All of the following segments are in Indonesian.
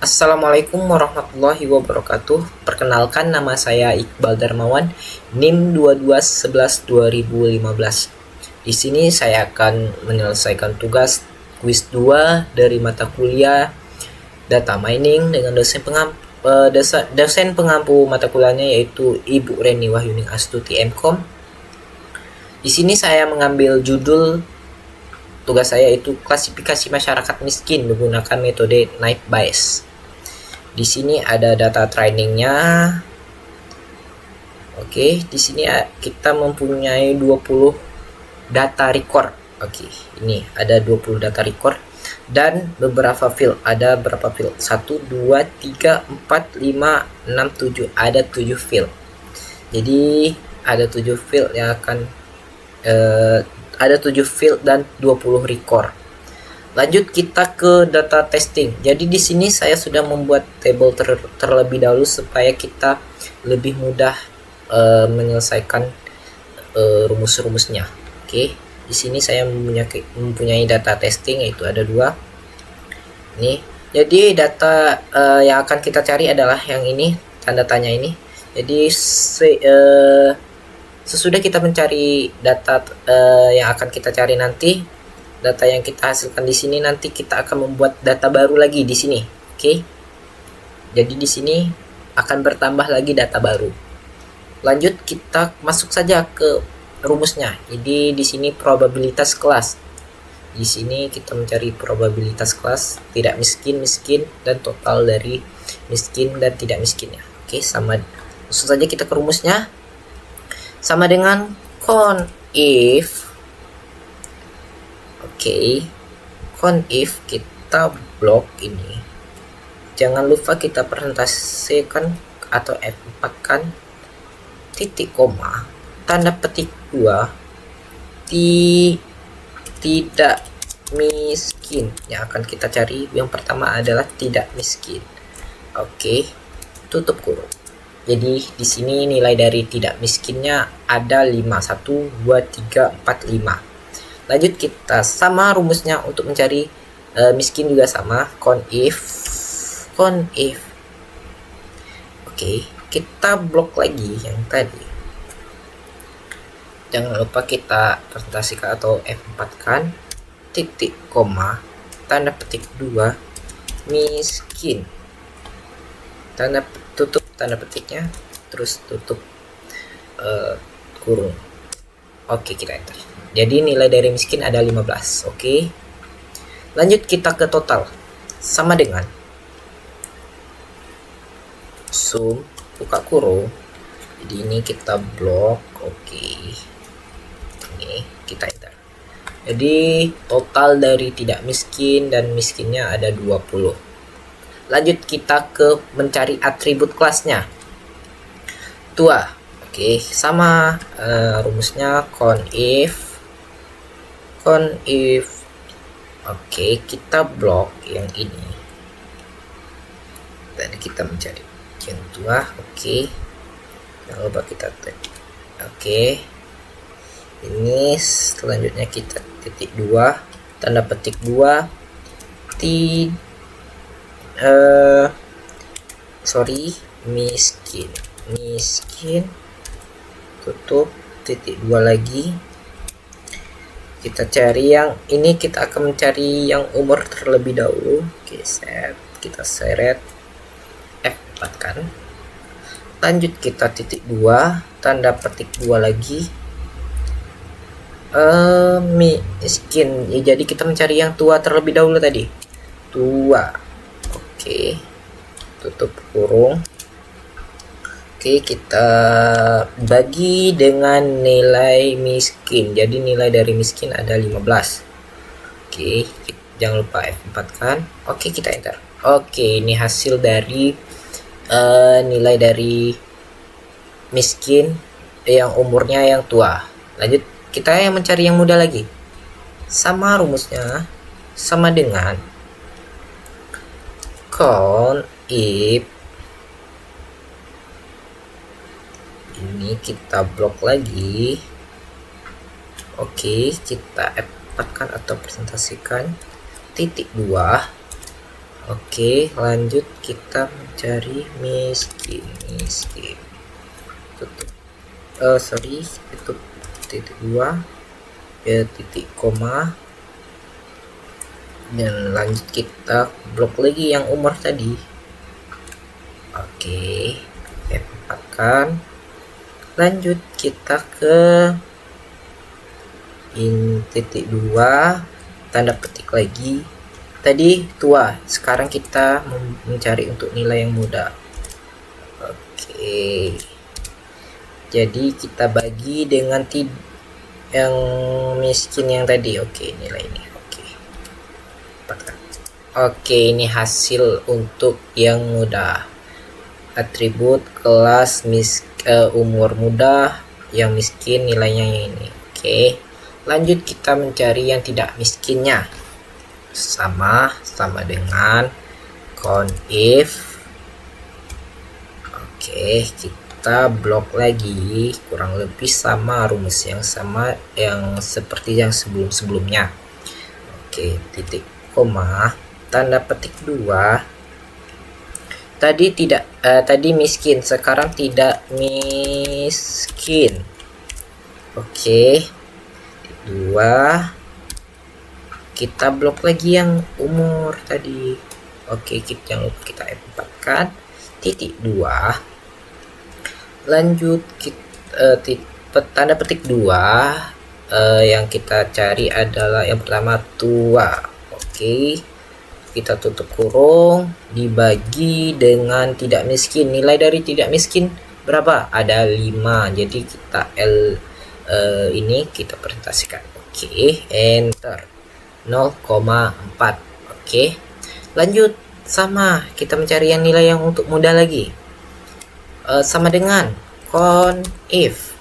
Assalamualaikum warahmatullahi wabarakatuh. Perkenalkan, nama saya Iqbal Darmawan, NIM 2211-2015. Di sini saya akan menyelesaikan tugas kuis 2 dari mata kuliah Data Mining dengan dosen pengampu mata kuliahnya yaitu Ibu Reni Wahyuning Astuti MKom. Di sini saya mengambil judul tugas saya itu klasifikasi masyarakat miskin menggunakan metode Knight Bayes. Di sini ada data trainingnya. Oke, di sini kita mempunyai 20 data record. Oke, ini ada 20 data record dan beberapa field. Ada berapa field? 1 2 3 4 5 6 7. Ada 7 field. Jadi ada 7 field yang akan ada 7 field dan 20 record. Lanjut kita ke data testing. Jadi di sini saya sudah membuat table terlebih dahulu supaya kita lebih mudah menyelesaikan rumus-rumusnya. Oke, di sini saya mempunyai data testing yaitu ada 2. Ini. Jadi data yang akan kita cari adalah yang ini, tanda tanya ini. Jadi sesudah kita mencari data yang akan kita cari nanti, data yang kita hasilkan di sini nanti kita akan membuat data baru lagi di sini. Oke. Jadi di sini akan bertambah lagi data baru. Lanjut kita masuk saja ke rumusnya. Jadi di sini probabilitas kelas. Di sini kita mencari probabilitas kelas tidak miskin, miskin dan total dari miskin dan tidak miskinnya. Oke, sama langsung saja kita ke rumusnya. Sama dengan con if. Oke, con if kita blok ini. Jangan lupa kita presentasikan atau F4 kan titik koma tanda petik 2 tidak miskin. Yang akan kita cari yang pertama adalah tidak miskin. Oke, tutup kurung. Jadi di sini nilai dari tidak miskinnya ada 5, 1 2 3 4 5. Lanjut kita sama rumusnya untuk mencari miskin juga sama, con if. Oke, kita blok lagi yang tadi. Jangan lupa kita presentasikan atau F4 kan titik koma tanda petik 2 miskin. Tutup tanda petiknya, terus tutup kurung. Oke, kita enter. Jadi nilai dari miskin ada 15. Oke. Lanjut kita ke total. Sama dengan sum buka kurung. Jadi ini kita blok. Oke. Ini kita enter. Jadi total dari tidak miskin dan miskinnya ada 20. Lanjut kita ke mencari atribut kelasnya. Tua. Oke, sama rumusnya con if. Oke, kita blok yang ini. Tadi kita mencari yang tua. Oke, jangan lupa kita tag. Oke, ini selanjutnya kita titik 2 tanda petik 2 miskin, tutup titik 2 lagi. Kita cari yang ini, kita akan mencari yang umur terlebih dahulu. Oke, kita seret F4 kan. Lanjut kita titik 2 tanda petik 2 lagi miskin ya, jadi kita mencari yang tua terlebih dahulu tadi, tua. Oke, tutup kurung. Oke, kita bagi dengan nilai miskin. Jadi nilai dari miskin ada 15. Oke, jangan lupa F4 kan. Oke, kita enter. Oke, ini hasil dari nilai dari miskin yang umurnya yang tua. Lanjut kita yang mencari yang muda lagi. Sama rumusnya, sama dengan con if. Ini kita blok lagi. Oke, kita F4 kan atau presentasikan titik 2. Oke, lanjut kita mencari miskin. Tutup. Sorry, tutup titik 2 ya, titik koma, dan lanjut kita blok lagi yang umur tadi. Oke, F4 kan. Lanjut kita ke titik 2, tanda petik lagi. Tadi tua, sekarang kita mencari untuk nilai yang muda. Oke, jadi kita bagi dengan yang miskin yang tadi. Oke, nilai ini. Oke, ini hasil untuk yang muda. Atribut kelas umur muda, yang miskin nilainya yang ini. Oke, lanjut kita mencari yang tidak miskinnya. Sama dengan conif. Oke, kita blok lagi, kurang lebih sama rumus yang sama yang seperti yang sebelumnya. Oke, titik koma, tanda petik 2. Tadi miskin, sekarang tidak miskin. Oke, 2, kita blok lagi yang umur tadi. Oke, jangan lupa kita F4 kan, titik 2. Lanjut kita tanda petik 2, yang kita cari adalah yang pertama tua. Oke, kita tutup kurung, dibagi dengan tidak miskin. Nilai dari tidak miskin berapa? Ada 5, jadi kita ini kita presentasikan. Oke, enter 0,4. Oke, lanjut sama kita mencari yang nilai yang untuk muda lagi. Sama dengan conif.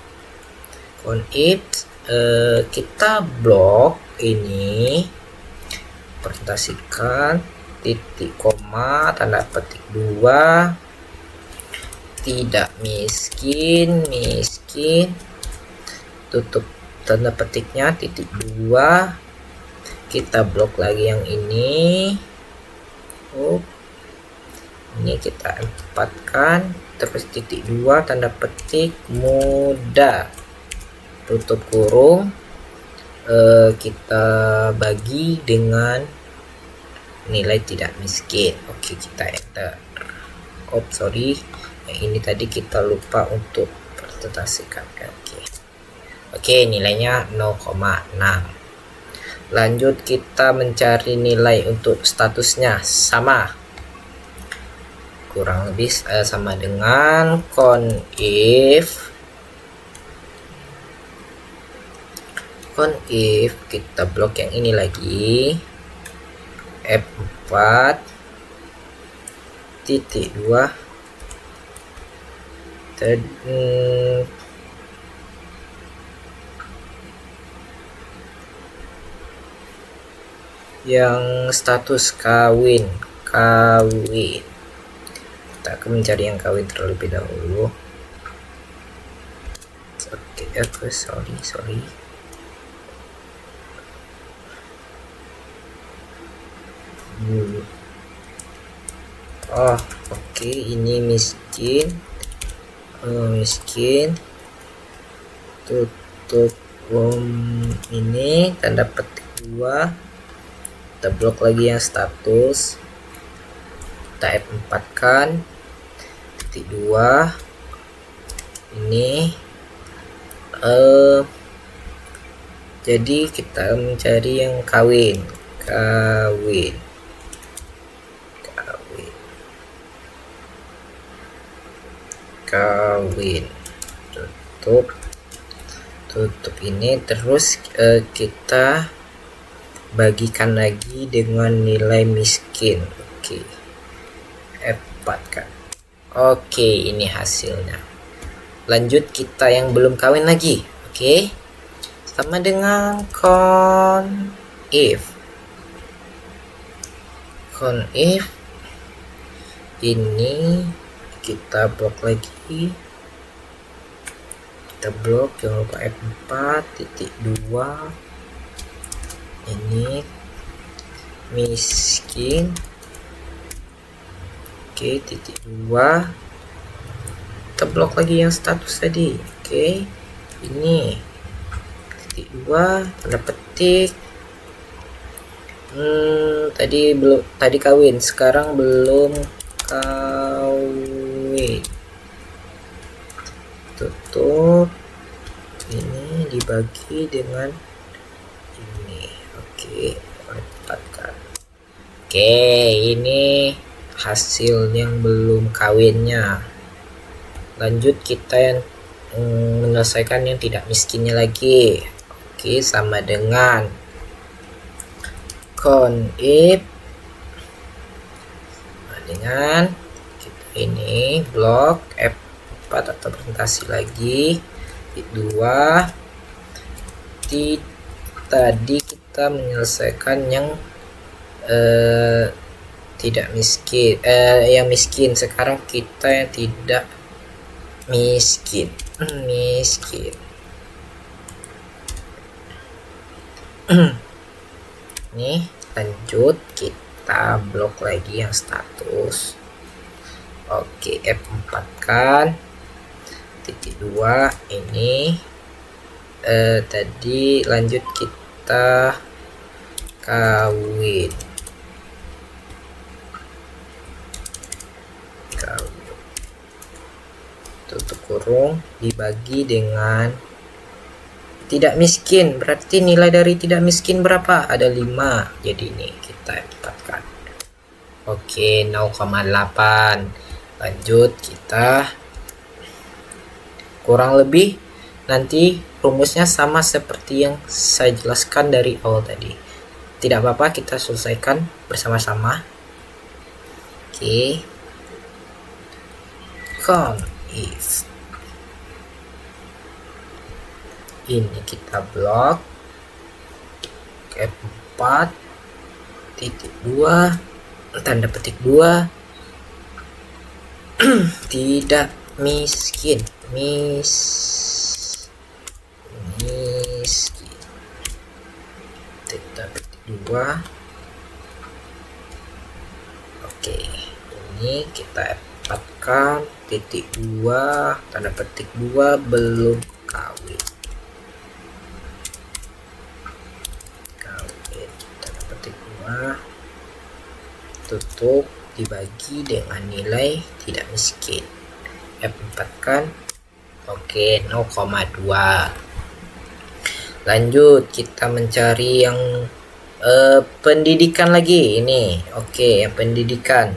Kita blok ini, presentasikan, titik koma, tanda petik 2, tidak miskin, tutup tanda petiknya, titik 2, kita blok lagi yang ini. Ini kita empatkan, terus titik 2, tanda petik muda, tutup kurung, kita bagi dengan nilai tidak miskin. Oke, kita enter. Sorry, yang ini tadi kita lupa untuk presentasikan. Oke, nilainya 0,6. Lanjut kita mencari nilai untuk statusnya, sama kurang lebih sama dengan conif. Kita blok yang ini lagi, F4 titik 2, yang status kawin. Kita akan mencari yang kawin terlebih dahulu. Oke, sorry. Oke, ini miskin. Tutup ini, tanda petik 2, kita blok lagi yang status, kita F4 kan, titik 2 ini. Jadi kita mencari yang kawin. Tutup ini, terus kita bagikan lagi dengan nilai miskin. Oke, F4 kan. Oke, ini hasilnya. Lanjut kita yang belum kawin lagi. Oke, sama dengan conif. Ini kita blok lagi, jangan lupa F4 titik 2, ini miskin, Oke, titik 2 kita blok lagi yang status tadi. Oke, ini titik 2 tanda petik. Tadi kawin, sekarang belum kawin. Tutup, ini dibagi dengan ini. Oke, lipatkan. Oke, ini hasil yang belum kawinnya. Lanjut kita yang menyelesaikan yang tidak miskinnya lagi. Oke, sama dengan if dengan kita ini blok F4 atau presentasi lagi di 2 tadi kita menyelesaikan yang tidak miskin, yang miskin. Sekarang kita yang tidak miskin. Nih, lanjut kita blok lagi yang status. Oke, F4 kan titik 2 ini tadi lanjut kita kawin. Tutup kurung dibagi dengan tidak miskin, berarti nilai dari tidak miskin berapa? Ada 5. Jadi ini kita dapatkan. Oke, 0,8. Lanjut kita kurang lebih nanti rumusnya sama seperti yang saya jelaskan dari awal tadi. Tidak apa-apa, kita selesaikan bersama-sama. Oke. If ini kita blok F4 titik 2 tanda petik 2 tidak miskin tanda petik 2. Oke, ini kita F4 kan titik 2 tanda petik 2 belum kawin. Tanda petik 2 tutup dibagi dengan nilai tidak miskin. F4 kan. Oke, 0,2. Lanjut kita mencari yang pendidikan lagi ini. Oke, yang pendidikan.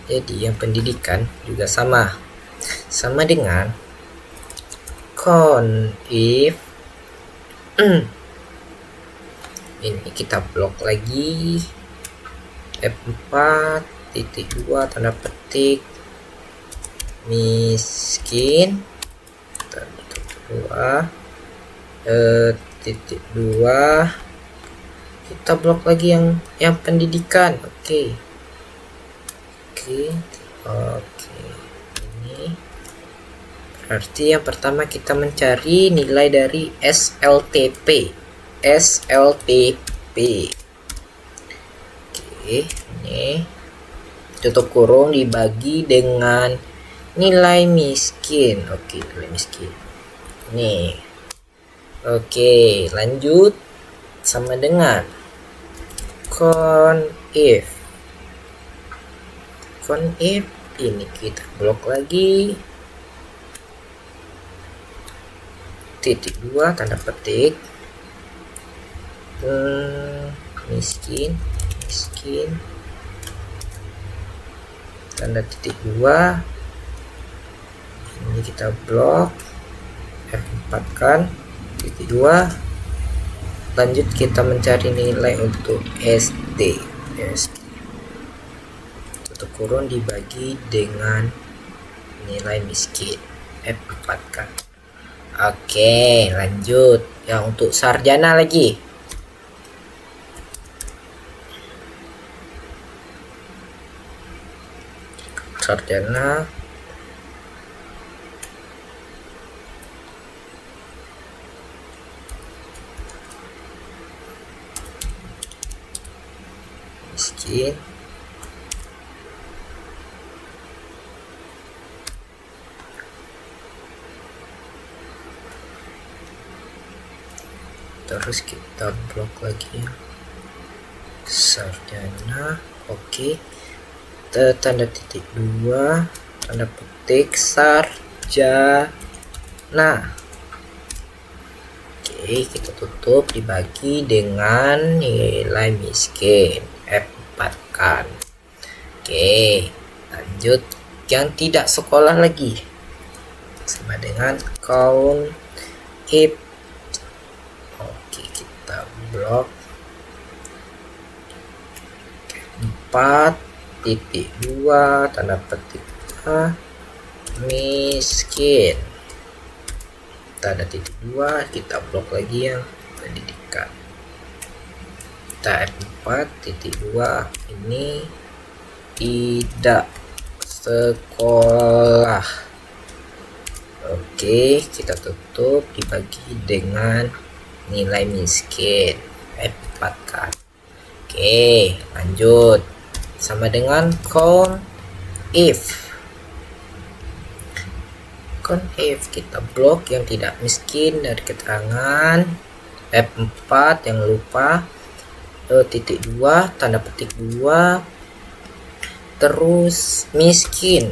Jadi yang pendidikan juga sama dengan if ini kita blok lagi F4 titik 2 tanda petik miskin tanda petik 2 titik 2 kita blok lagi yang pendidikan. Oke, ini berarti yang pertama kita mencari nilai dari SLTP. Oke, ini tutup kurung dibagi dengan nilai miskin. Oke, nilai miskin nih. Oke, lanjut sama dengan if ini kita blok lagi titik 2 tanda petik miskin tanda titik 2 ini kita blok F4 kan titik 2. Lanjut kita mencari nilai untuk SD. Tutup kurung dibagi dengan nilai miskin F4 kan. Oke, lanjut yang untuk sarjana lagi. Sarjana miskin terus kita blok lagi ya, sarjana. Oke, tanda titik 2 tanda petik sarjana. Oke, kita tutup, dibagi dengan nilai miskin, F4 kan. Oke, lanjut yang tidak sekolah lagi, sama dengan count if. Oke, kita blok 4.2 tanda petik miskin, tanda titik 2 kita blok lagi yang pendidikan. Kita F4.2 ini tidak sekolah. Oke, kita tutup, dibagi dengan nilai miskin, F4 kan. Oke, lanjut sama dengan count if. Count if kita blok yang tidak miskin dari keterangan, F4 yang lupa, titik 2 tanda petik 2 terus miskin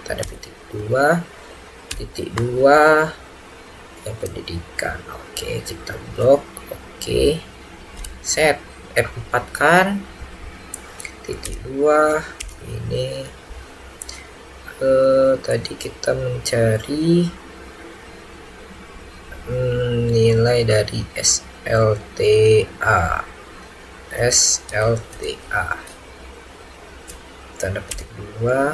tanda petik 2 titik 2 yang pendidikan. Oke, kita blok. Oke, set F4 kan, titik 2 ini tadi kita mencari nilai dari SLTA tanda petik 2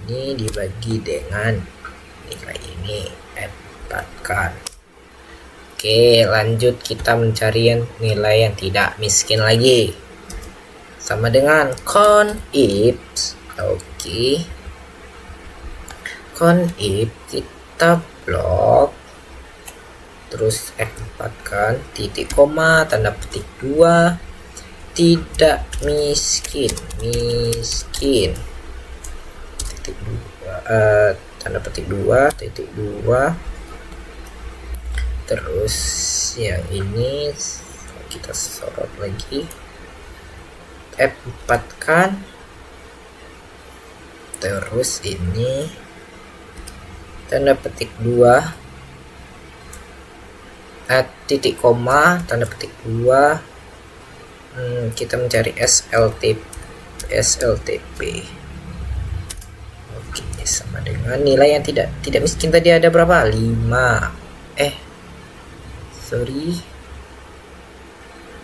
ini dibagi dengan nilai ini, F4 kan. Oke, lanjut kita mencari yang nilai yang tidak miskin lagi, sama dengan count if. Oke, count if kita blok terus F4 kan, titik koma tanda petik 2 tidak miskin titik 2 tanda petik 2 titik 2 terus yang ini kita sorot lagi, F4 kan, terus ini tanda petik 2 titik koma tanda petik 2 kita mencari SLTP. Oke, sama dengan nilai yang tidak miskin tadi ada berapa? 5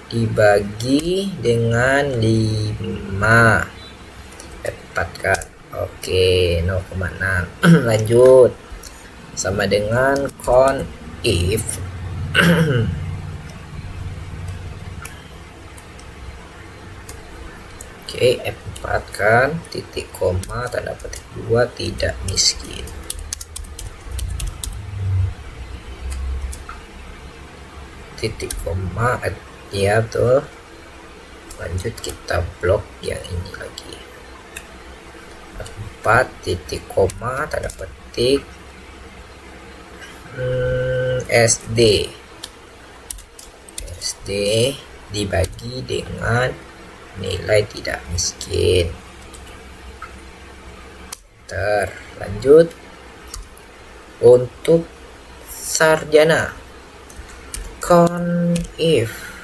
dibagi dengan 5, F4 kan. Oke, 0,6. Lanjut sama dengan count if. Oke, F4 kan, titik koma tanda petik 2 tidak miskin. Titik koma ya tuh. Lanjut kita blok yang ini lagi, 4 titik koma tanda petik SD dibagi dengan nilai tidak miskin. Lanjut untuk sarjana, count if.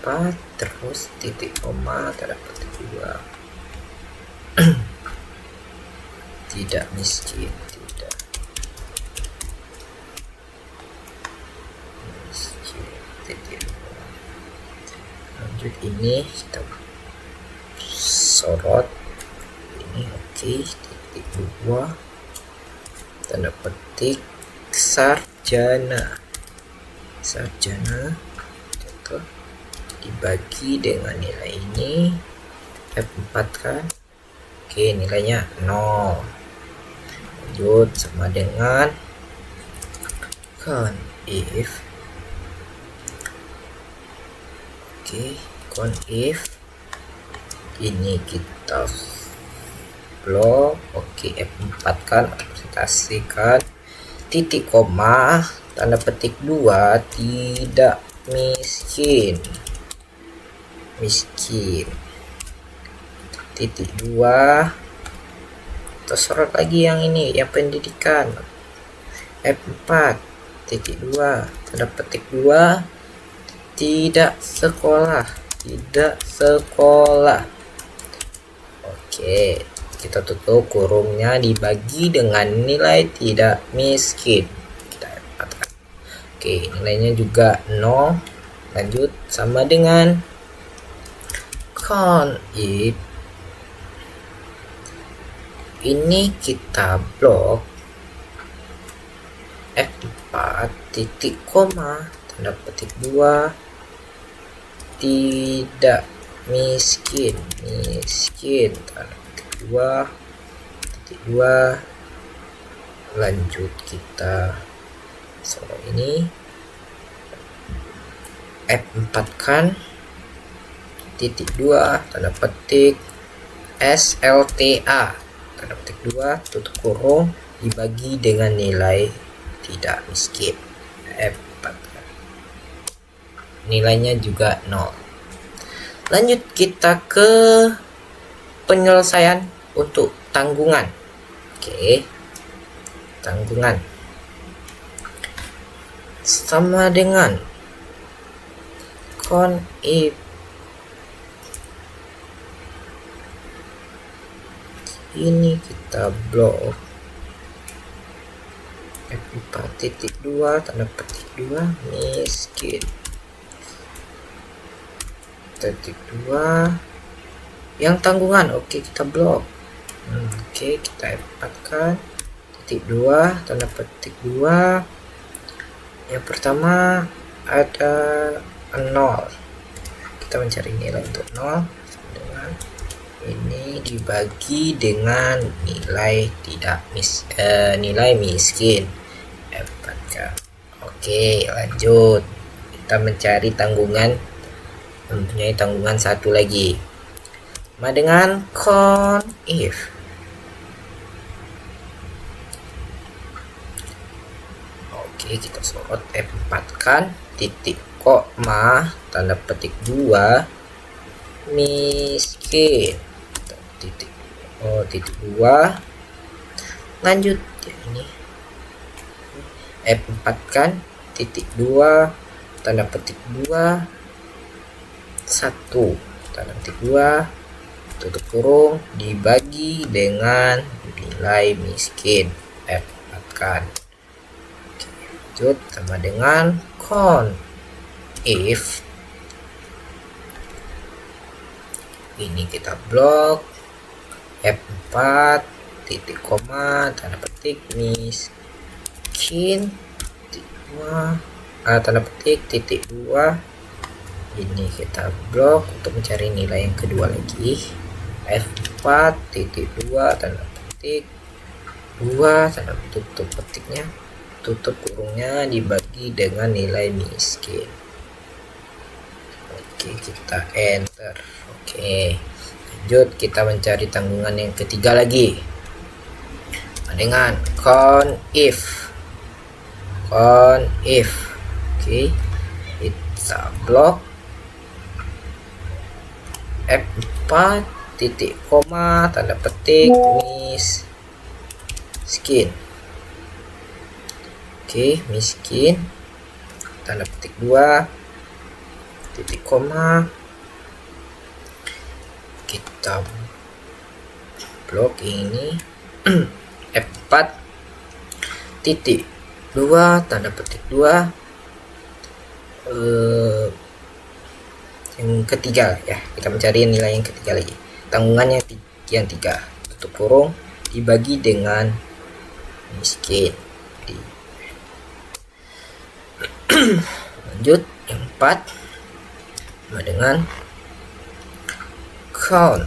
4 terus titik koma tanda petik 2 tidak miskin, titik 2. Lanjut ini kita sorot ini. Oke, titik 2 tanda petik sarjana contoh dibagi dengan nilai ini, F4 kan. Oke, nilainya 0. Lanjut sama dengan count if. Oke, count if ini kita blok. Oke, F4 kan, presentasikan titik koma tanda petik 2 tidak miskin titik 2 tersorot lagi yang ini yang pendidikan. F4 titik 2 tanda petik 2 tidak sekolah. Oke, kita tutup kurungnya dibagi dengan nilai tidak miskin. Kita dapatkan. Oke, nilainya juga 0. Lanjut sama dengan count if. Ini kita blok F4 titik koma tanda petik 2 tidak miskin tanda petik 2 titik 2. Lanjut kita soal ini F4 kan titik 2 tanda petik SLTA tanda petik 2 tutup kurung dibagi dengan nilai tidak miskin. F4 nilainya juga 0. Lanjut kita ke penyelesaian untuk tanggungan. Oke, tanggungan sama dengan count if. Ini kita blok F4 titik 2 tanda petik 2 miskin titik 2 yang tanggungan. Oke, kita blok. Oke, kita F4 kan titik 2 tanda petik 2 yang pertama ada 0. Kita mencari nilai untuk 0 dengan ini dibagi dengan nilai nilai miskin. Oke, lanjut kita mencari tanggungan, mempunyai tanggungan satu lagi sama dengan count if. Oke, kita sorot F4 kan titik koma tanda petik 2 miskin titik 2. Lanjut ya, ini F4 kan titik 2 tanda petik 2 1 tanda petik 2 tutup kurung dibagi dengan nilai miskin. F4 kan. Oke, lanjut sama dengan count if. Ini kita blok F4 titik koma tanda petik miskin titik 2 tanda petik titik 2. Ini kita blok untuk mencari nilai yang kedua lagi. F4 titik 2 tanda petik 2 tanda tutup petiknya, tutup kurungnya dibagi dengan nilai miskin. Oke, kita enter. Oke, lanjut kita mencari tanggungan yang ketiga lagi dengan count if. Oke, kita blok F4 titik koma tanda petik miskin. Oke, miskin tanda petik 2 titik koma. Kita blok ini F4 titik 2 tanda petik 2 yang ketiga ya, kita mencari nilai yang ketiga lagi, tanggungannya yang 3 tutup kurung dibagi dengan miskin. Lanjut yang 4 sama dengan count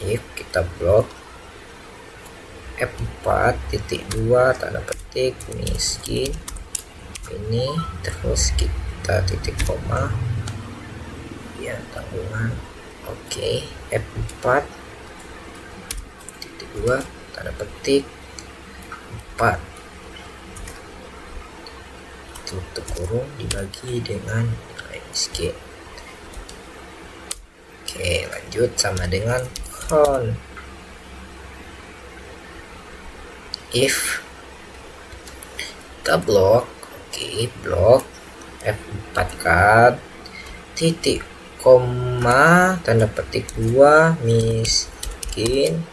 if. Kita blok F4 titik 2 tanda petik miskin ini, terus kita titik koma ya, ya tanggungan. Oke, F4 titik 2 tanda petik 4 tutup kurung dibagi dengan nilai miskin. Oke, lanjut sama dengan count if kita blok. Oke, blok F4 kan titik koma tanda petik 2 miskin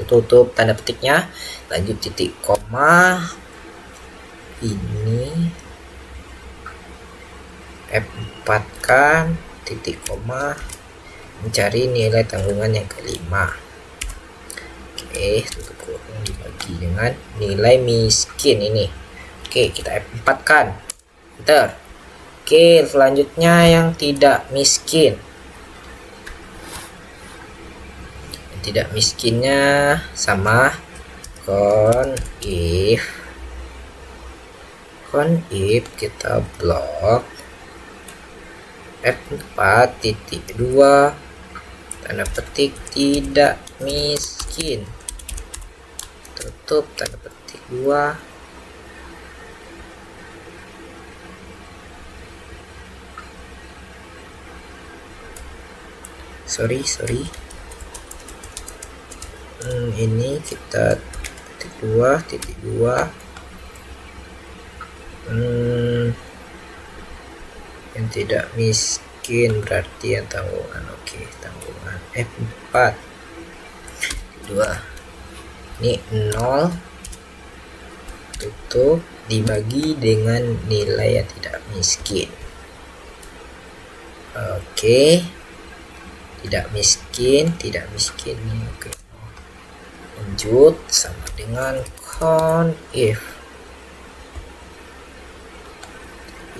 tutup tanda petiknya, lanjut titik koma ini F4 kan titik koma mencari nilai tanggungan yang kelima. Oke, tutup kurung dibagi dengan nilai miskin ini. Oke, kita F4 kan enter. Oke, selanjutnya yang tidak miskin. Yang tidak miskinnya sama count if kita blok F4 titik 2 tanda petik tidak miskin tutup tanda petik 2 sorry ini kita titik 2 yang tidak miskin berarti yang tanggungan. Oke, tanggungan F4 2 ini 0 tutup dibagi dengan nilai yang tidak miskin. Oke, tidak miskin nih. Oke, lanjut sama dengan count if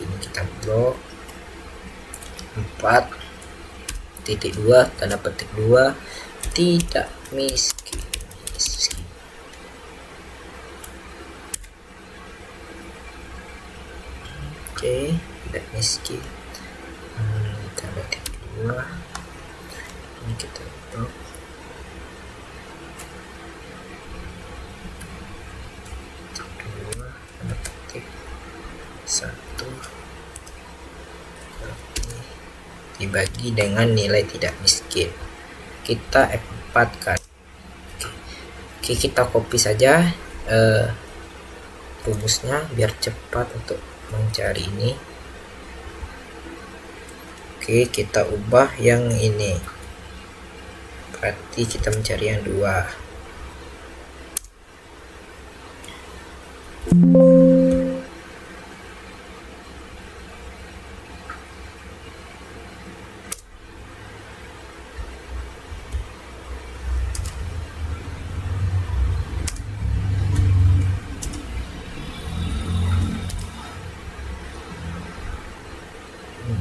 ini kita blok 4 titik 2 tanda petik 2 tidak miskin. Oke, tidak miskin tanda petik 2 ini kita blok titik 2 tanda petik 1 dibagi dengan nilai tidak miskin. Kita F4 kan. Oke, kita copy saja rumusnya biar cepat untuk mencari ini. Oke, kita ubah yang ini, berarti kita mencari yang 2.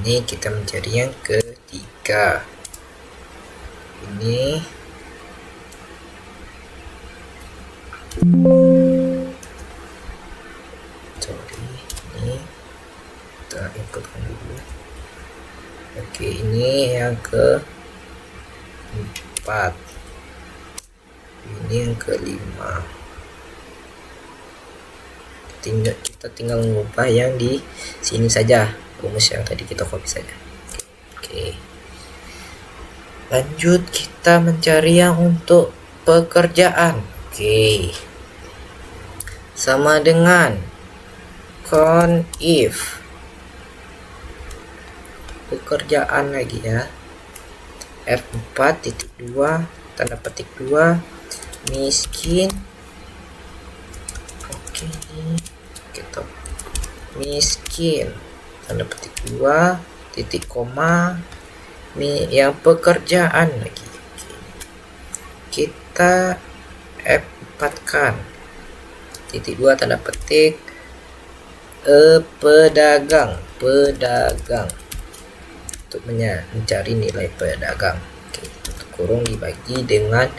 Ini kita mencari yang ketiga. Ini ini kita inputkan dulu. Oke, ini yang ke-4, ini yang ke-5. Kita tinggal mengubah yang di sini saja, rumus yang tadi kita copy saja. Oke, lanjut kita mencari yang untuk pekerjaan. Oke, sama dengan count if pekerjaan lagi ya, F4 titik 2 tanda petik 2 miskin. Oke, kita miskin tanda petik 2 titik koma yang pekerjaan lagi. Oke, kita F4 kan titik 2 tanda petik pedagang untuk mencari nilai pedagang. Oke, tutup kurung dibagi dengan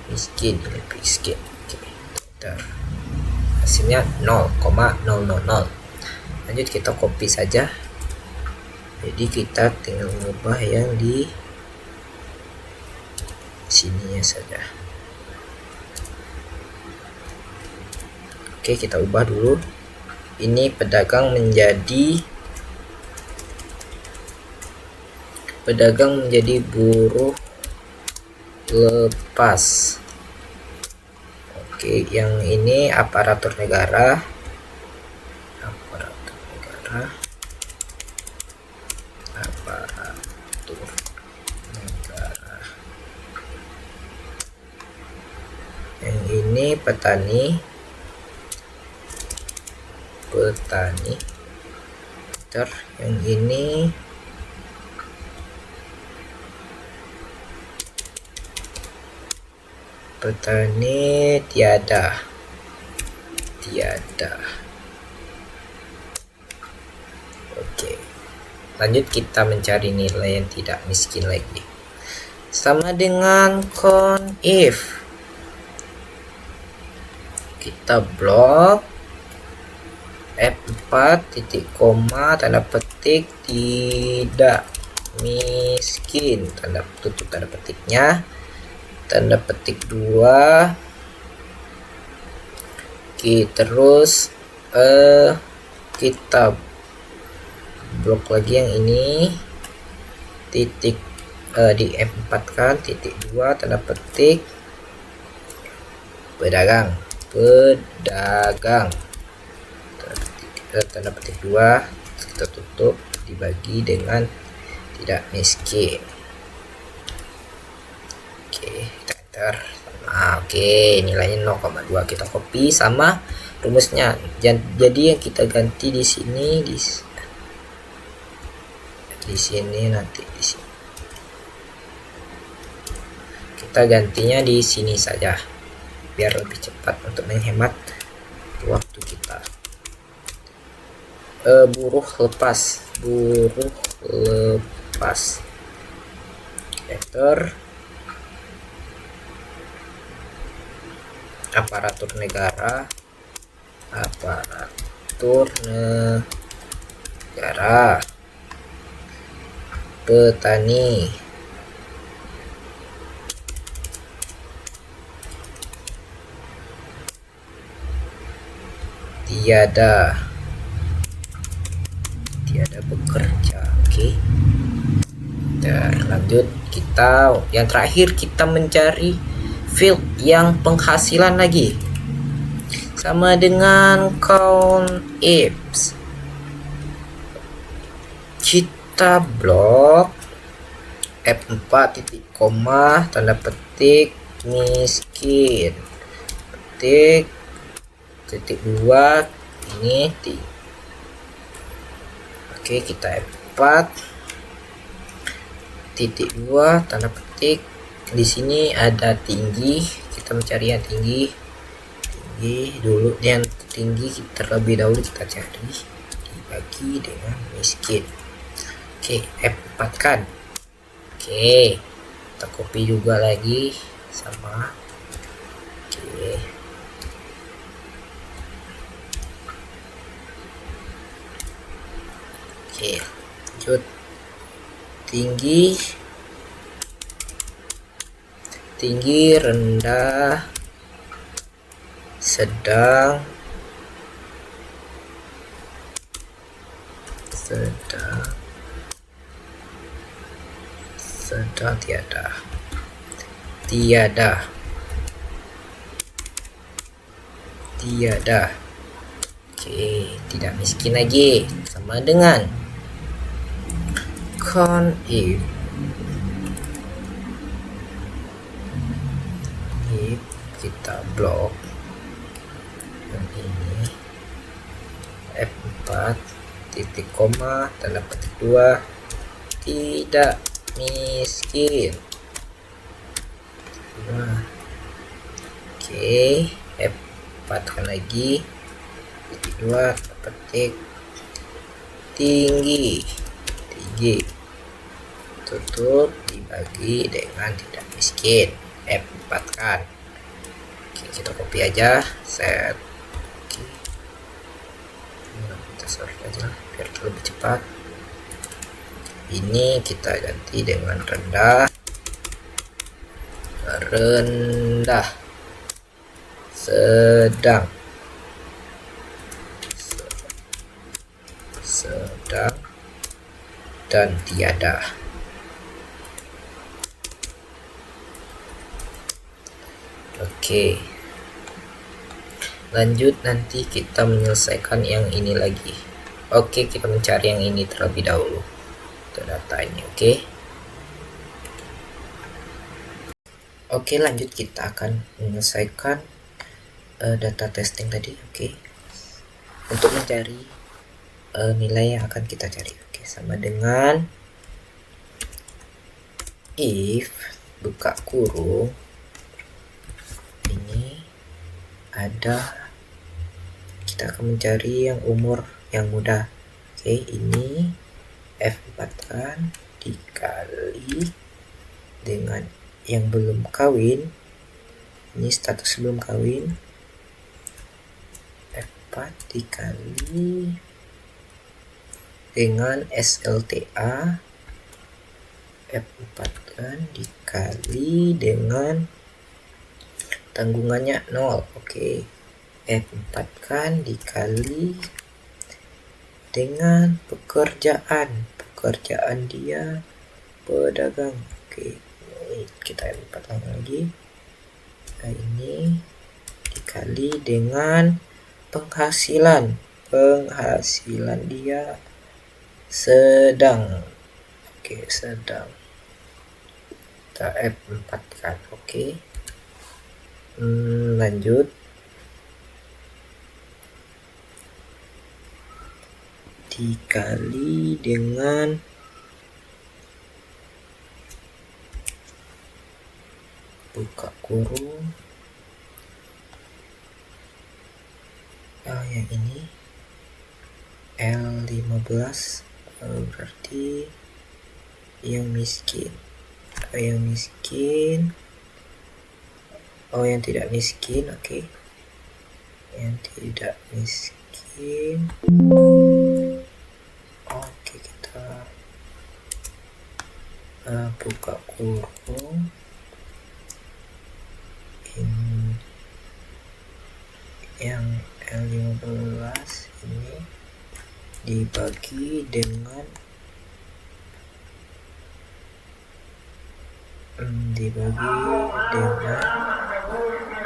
miskin, nilai miskin. Oke, kita hasilnya 0,000. Lanjut kita copy saja Jadi kita tinggal mengubah yang di sini saja. Oke, kita ubah dulu. Ini pedagang menjadi buruh lepas. Oke, yang ini aparatur negara. Yang ini petani. Yang ini petani tiada. Oke, lanjut kita mencari nilai yang tidak miskin lagi, sama dengan count if. Kita blok F4 titik koma tanda petik tidak miskin, tanda tutup tanda petiknya, tanda petik 2. Oke, terus kita blok lagi yang ini titik di F4 kan, titik 2 tanda petik pedagang tanda petik 2, kita tutup, dibagi dengan tidak miskin. Oke, kita enter. Oke, nilainya 0,2, kita copy sama rumusnya. Jadi yang kita ganti di sini, di sini, nanti di sini kita gantinya di sini saja biar lebih cepat untuk menghemat waktu kita. Buruh lepas enter. Aparatur negara petani tiada bekerja. Oke, lanjut. Kita yang terakhir, kita mencari field yang penghasilan lagi, sama dengan count ifs. Kita blok F4 titik koma tanda petik miskin titik 2 ini Oke, kita F4 titik 2 tanda petik. Di sini ada tinggi, kita mencari yang tinggi dulu. Yang tinggi terlebih dahulu kita cari, dibagi dengan miskin. Oke, F4 kan. Oke, kita copy juga lagi sama. Oke, lanjut. Tinggi, rendah, sedang tiada. Oke, tidak miskin lagi, sama dengan count if kita blok yang ini F4 titik koma tanda petik 2 tidak miskin. Oke, F4 kan lagi titik 2 tanda petik tinggi tutup, dibagi dengan tidak miskin. F4 kan. Oke, kita copy aja, set. Oke, kita sort aja biar lebih cepat. ini kita ganti dengan rendah, rendah, sedang, sedang, dan tiada. Oke, lanjut nanti kita menyelesaikan yang ini lagi. Oke, kita mencari yang ini terlebih dahulu untuk data ini. Oke, lanjut kita akan menyelesaikan data testing tadi. Untuk mencari nilai yang akan kita cari. Sama dengan if buka kurung ini ada, kita akan mencari yang umur yang muda. Ini F4 kan dikali dengan yang belum kawin, ini status belum kawin, F4 dikali dengan SLTA, F4 kan dikali dengan tanggungannya 0. F4 kan dikali dengan pekerjaan dia pedagang. Kita F4 lagi. Ini dikali dengan penghasilan dia sedang. Sedang. Kita F4 kan. Lanjut. Dikali dengan buka kurung yang ini L15 berarti yang miskin, yang tidak miskin. Yang tidak miskin. Kita buka kurung ini yang L15 ini dibagi dengan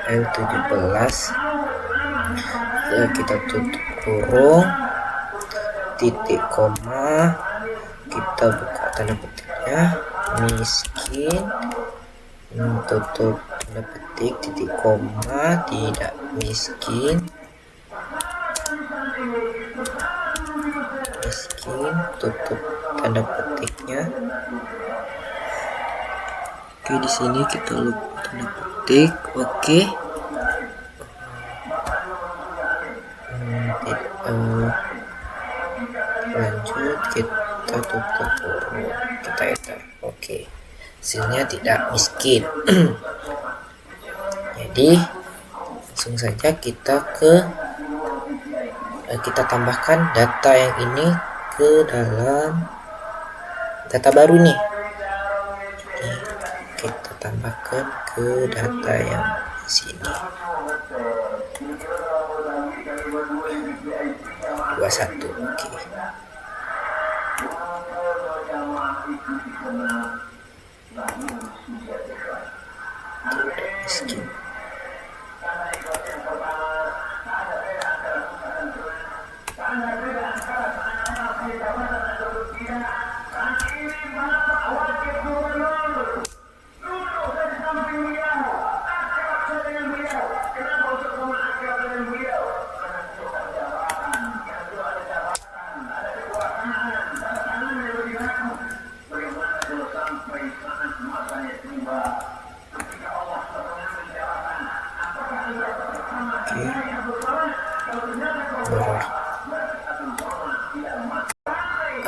L17. Kita tutup kurung, titik koma, kita buka tanda petiknya miskin, tutup tanda petik, titik koma, tidak miskin, tutup tanda petiknya. Di sini kita lupa tanda petik. Lanjut kita tutup kurung, kita enter. Hasilnya tidak miskin. Jadi langsung saja kita tambahkan data yang ini ke dalam data baru nih. Kita tambahkan ke data yang di sini. 21. Tidak miskin.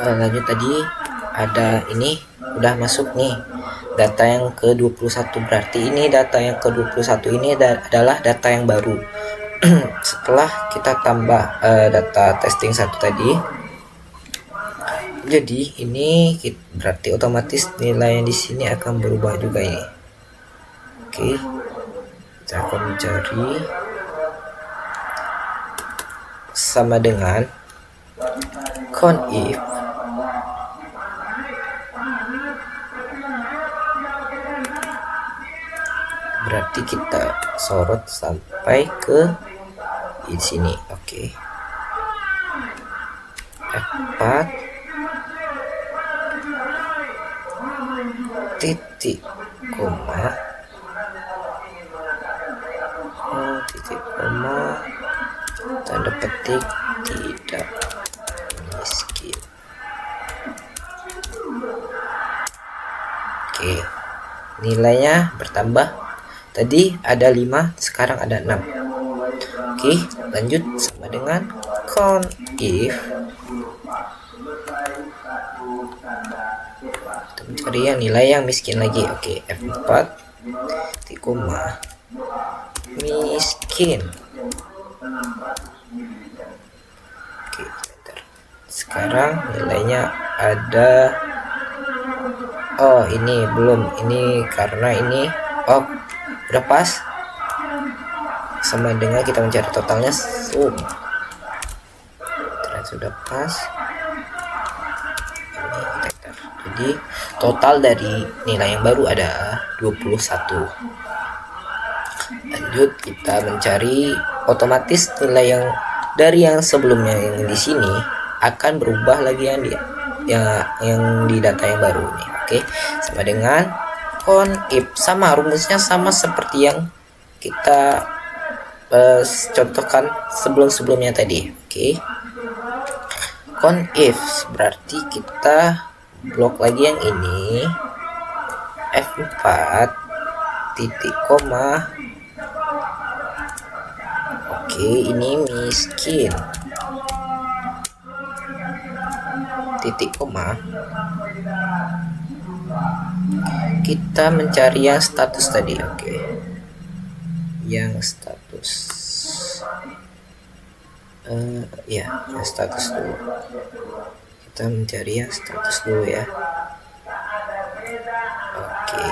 Lanjut tadi ada ini udah masuk nih data yang ke-21, berarti ini data yang ke-21 ini adalah data yang baru. Setelah kita tambah data testing 1 tadi, Jadi ini berarti otomatis nilai yang di sini akan berubah juga ini. Oke, kita akan mencari sama dengan conif berarti kita sorot sampai ke di sini. Oke. F4 titik koma tanda petik tidak miskin. Oke, nilainya bertambah. Tadi ada 5, sekarang ada 6. Oke, lanjut sama dengan conif kita mencari yang nilai yang miskin lagi. Oke, F4 titik koma miskin. Oke, sekarang nilainya ada, oh ini belum, ini karena ini udah pas, sama dengan kita mencari totalnya sum. Ternyata sudah pas. Jadi total dari nilai yang baru ada 21. Lanjut kita mencari, otomatis nilai yang dari yang sebelumnya yang di sini akan berubah lagi yang di data yang baru ini. Oke, sama dengan conif, sama rumusnya sama seperti yang kita contohkan sebelumnya tadi. Oke, conif berarti kita blok lagi yang ini, F4 titik koma. Oke, ini miskin titik koma. Kita mencari yang status tadi. Oke, yang status yang status dulu. Kita mencari yang status dulu ya. Oke,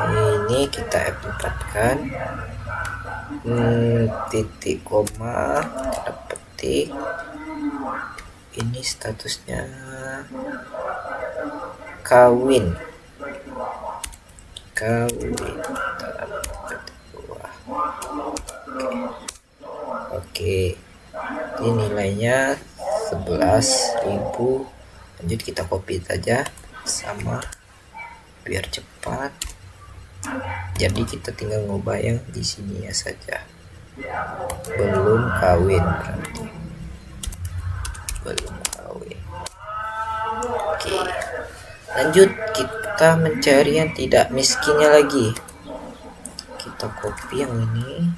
ini kita F4 kan, titik koma tanda petik, ini statusnya kawin Oke, ini nilainya 11.000. Lanjut kita copy saja sama biar cepat. Jadi kita tinggal ngubah yang di sini ya saja. Belum kawin berarti. Belum kawin. Oke. Lanjut kita mencari yang tidak miskinnya lagi. Kita copy yang ini.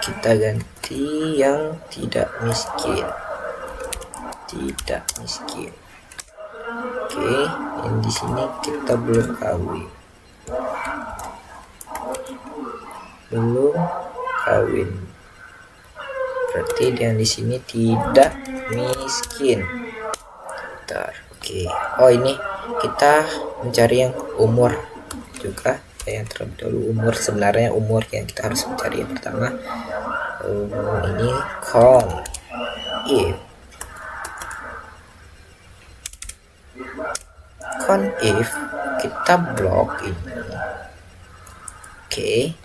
Kita ganti yang tidak miskin. Tidak miskin. Oke, yang di sini kita belum kawin. Belum kawin. Berarti yang di sini tidak miskin. Bentar. Oke. Oh, ini kita mencari yang umur juga. Yang terlebih dahulu umur, sebenarnya umur yang kita harus mencari yang pertama. Ini conif kita blok ini. Oke,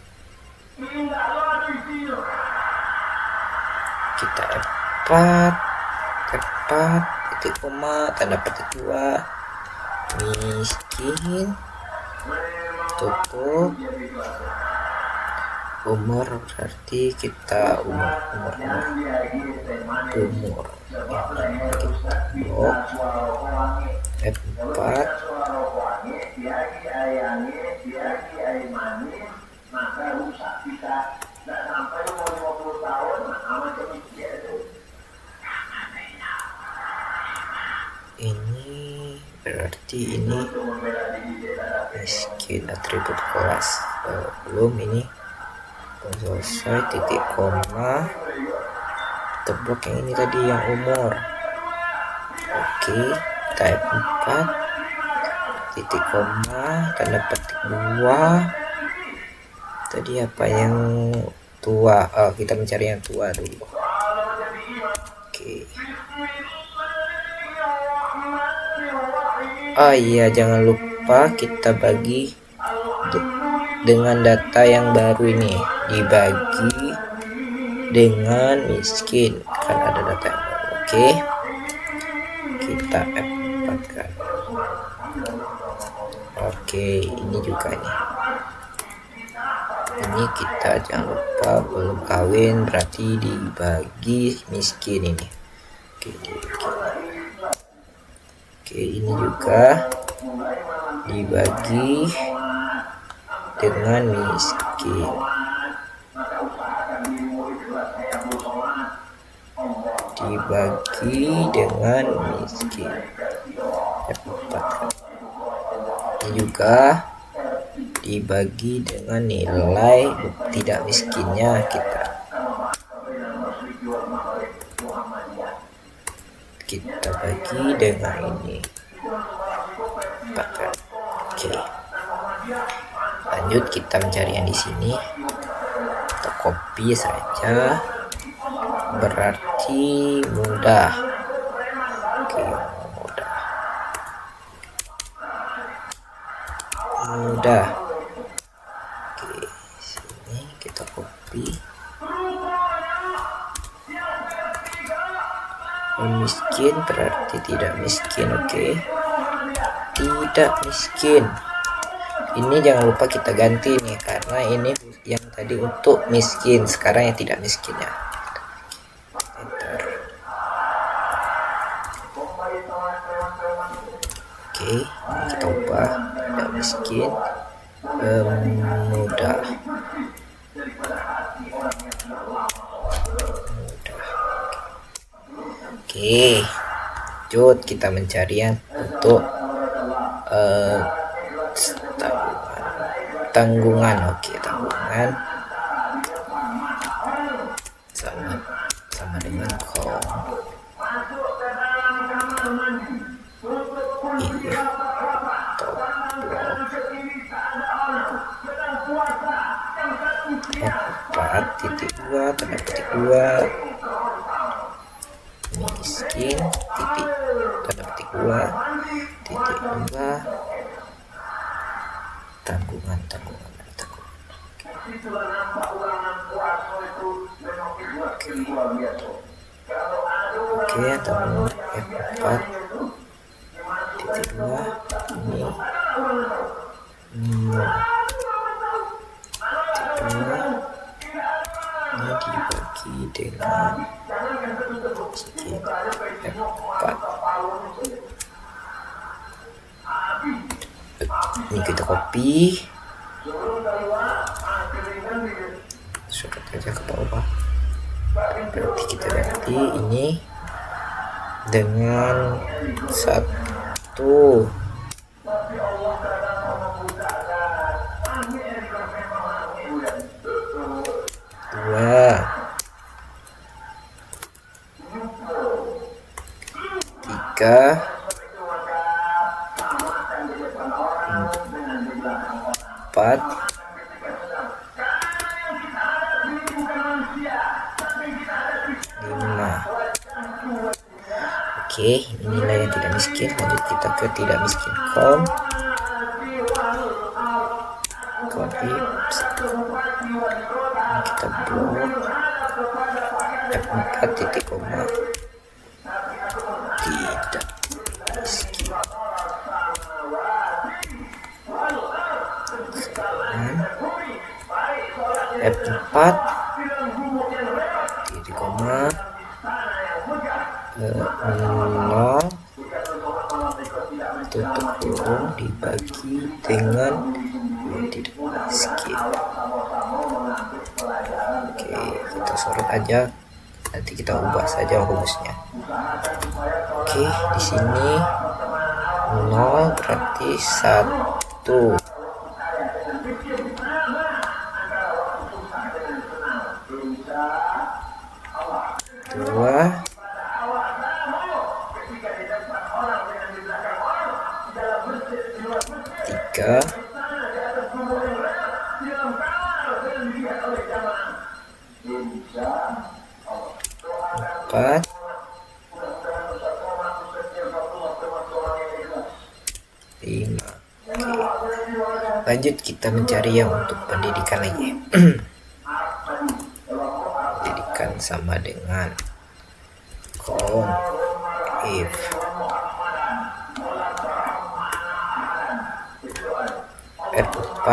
kita F4 titik koma tanda petik 2 miskin tutup umur, berarti kita umur ya, kita blok F4 ini berarti ini miskin atribut kelas belum, ini selesai titik koma Kita blok yang ini tadi, yang umur. Oke, kita F4 titik koma, tanda petik 2. Tadi apa yang tua? Kita mencari yang tua dulu. Oke. Iya, jangan lupa kita bagi dengan data yang baru ini, dibagi dengan miskin, kan ada data yang baru. Oke, kita F4 kan. Oke, ini juga nih, ini kita jangan lupa belum kawin, berarti dibagi miskin ini. Oke, ini juga dibagi dengan miskin. Dibagi dengan miskin. Ini juga dibagi dengan nilai tidak miskinnya kita bagi dengan ini. Oke, lanjut kita mencari yang di sini. Kita copy saja, berarti mudah. Oke, mudah. Oke, sini kita copy. Miskin berarti tidak miskin. Oke, tidak miskin. Ini jangan lupa kita ganti nih, karena ini yang tadi untuk miskin, sekarang yang tidak miskin ya. Enter. Oke, ini kita ubah tidak miskin, mudah. Oke, lanjut kita mencari yang untuk tanggungan. Oke, tanggungan sama dengan com. Ini top block 4.2 tanda petik 2 miskin titik tanda petik 2 titik 2 tanggungan. Oke, tanggungan F4 titik 2 ini dibagi dengan miskin F4. Ini kita copy, surat aja ke bawah. Berarti kita ganti ini dengan 1. 2. 3. 4. 5. Oke, ini nilai yang tidak miskin. Lanjut kita ke tidak miskin com. Copy. Kita blok F4 titik koma tidak miskin. F4 titik koma 0 tutup kurung dibagi dengan yang tidak miskin. Oke, kita sorot aja, nanti kita ubah saja rumusnya. Oke, di sini 0 berarti 1. 2. 3, 4, 5. Lanjut kita mencari yang untuk pendidikan lagi. Pendidikan sama dengan count if F4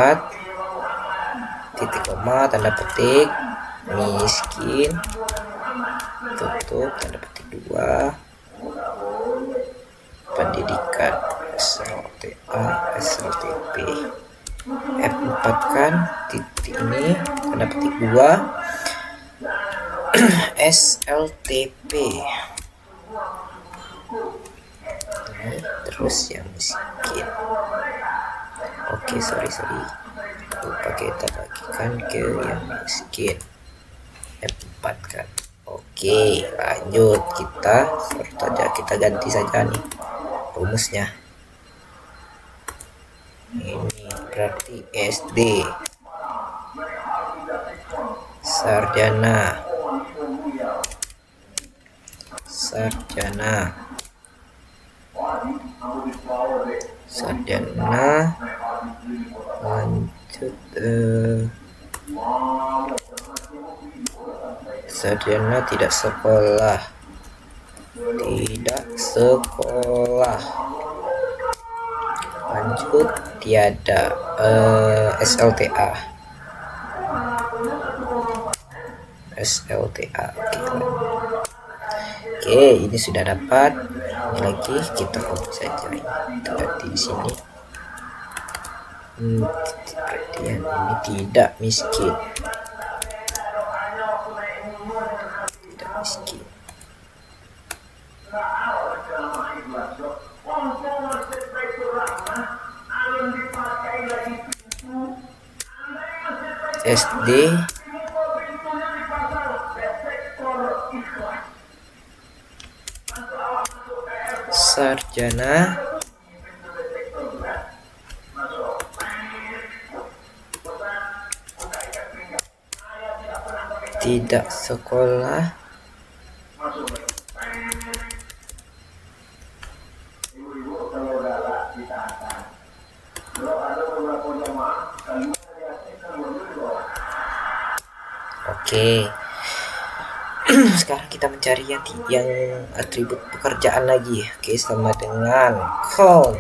titik koma tanda petik miskin tutup tanda petik 2 pendidikan SLTA SLTP F4 kan titik ini tanda petik 2 SLTP ini, terus yang miskin. Oke, sorry lupa kita bagikan ke yang miskin F4 kan. Oke, lanjut kita sort saja, kita ganti saja nih rumusnya. Ini berarti SD sarjana lanjut sarjana tidak sekolah lanjut tiada SLTA oke ini sudah dapat. Ini lagi kita copy saja, kita ganti di sini. Perhatian ini tidak miskin. SD sarjana tidak sekolah Oke. Sekarang kita mencari yang atribut pekerjaan lagi. Oke, sama dengan count.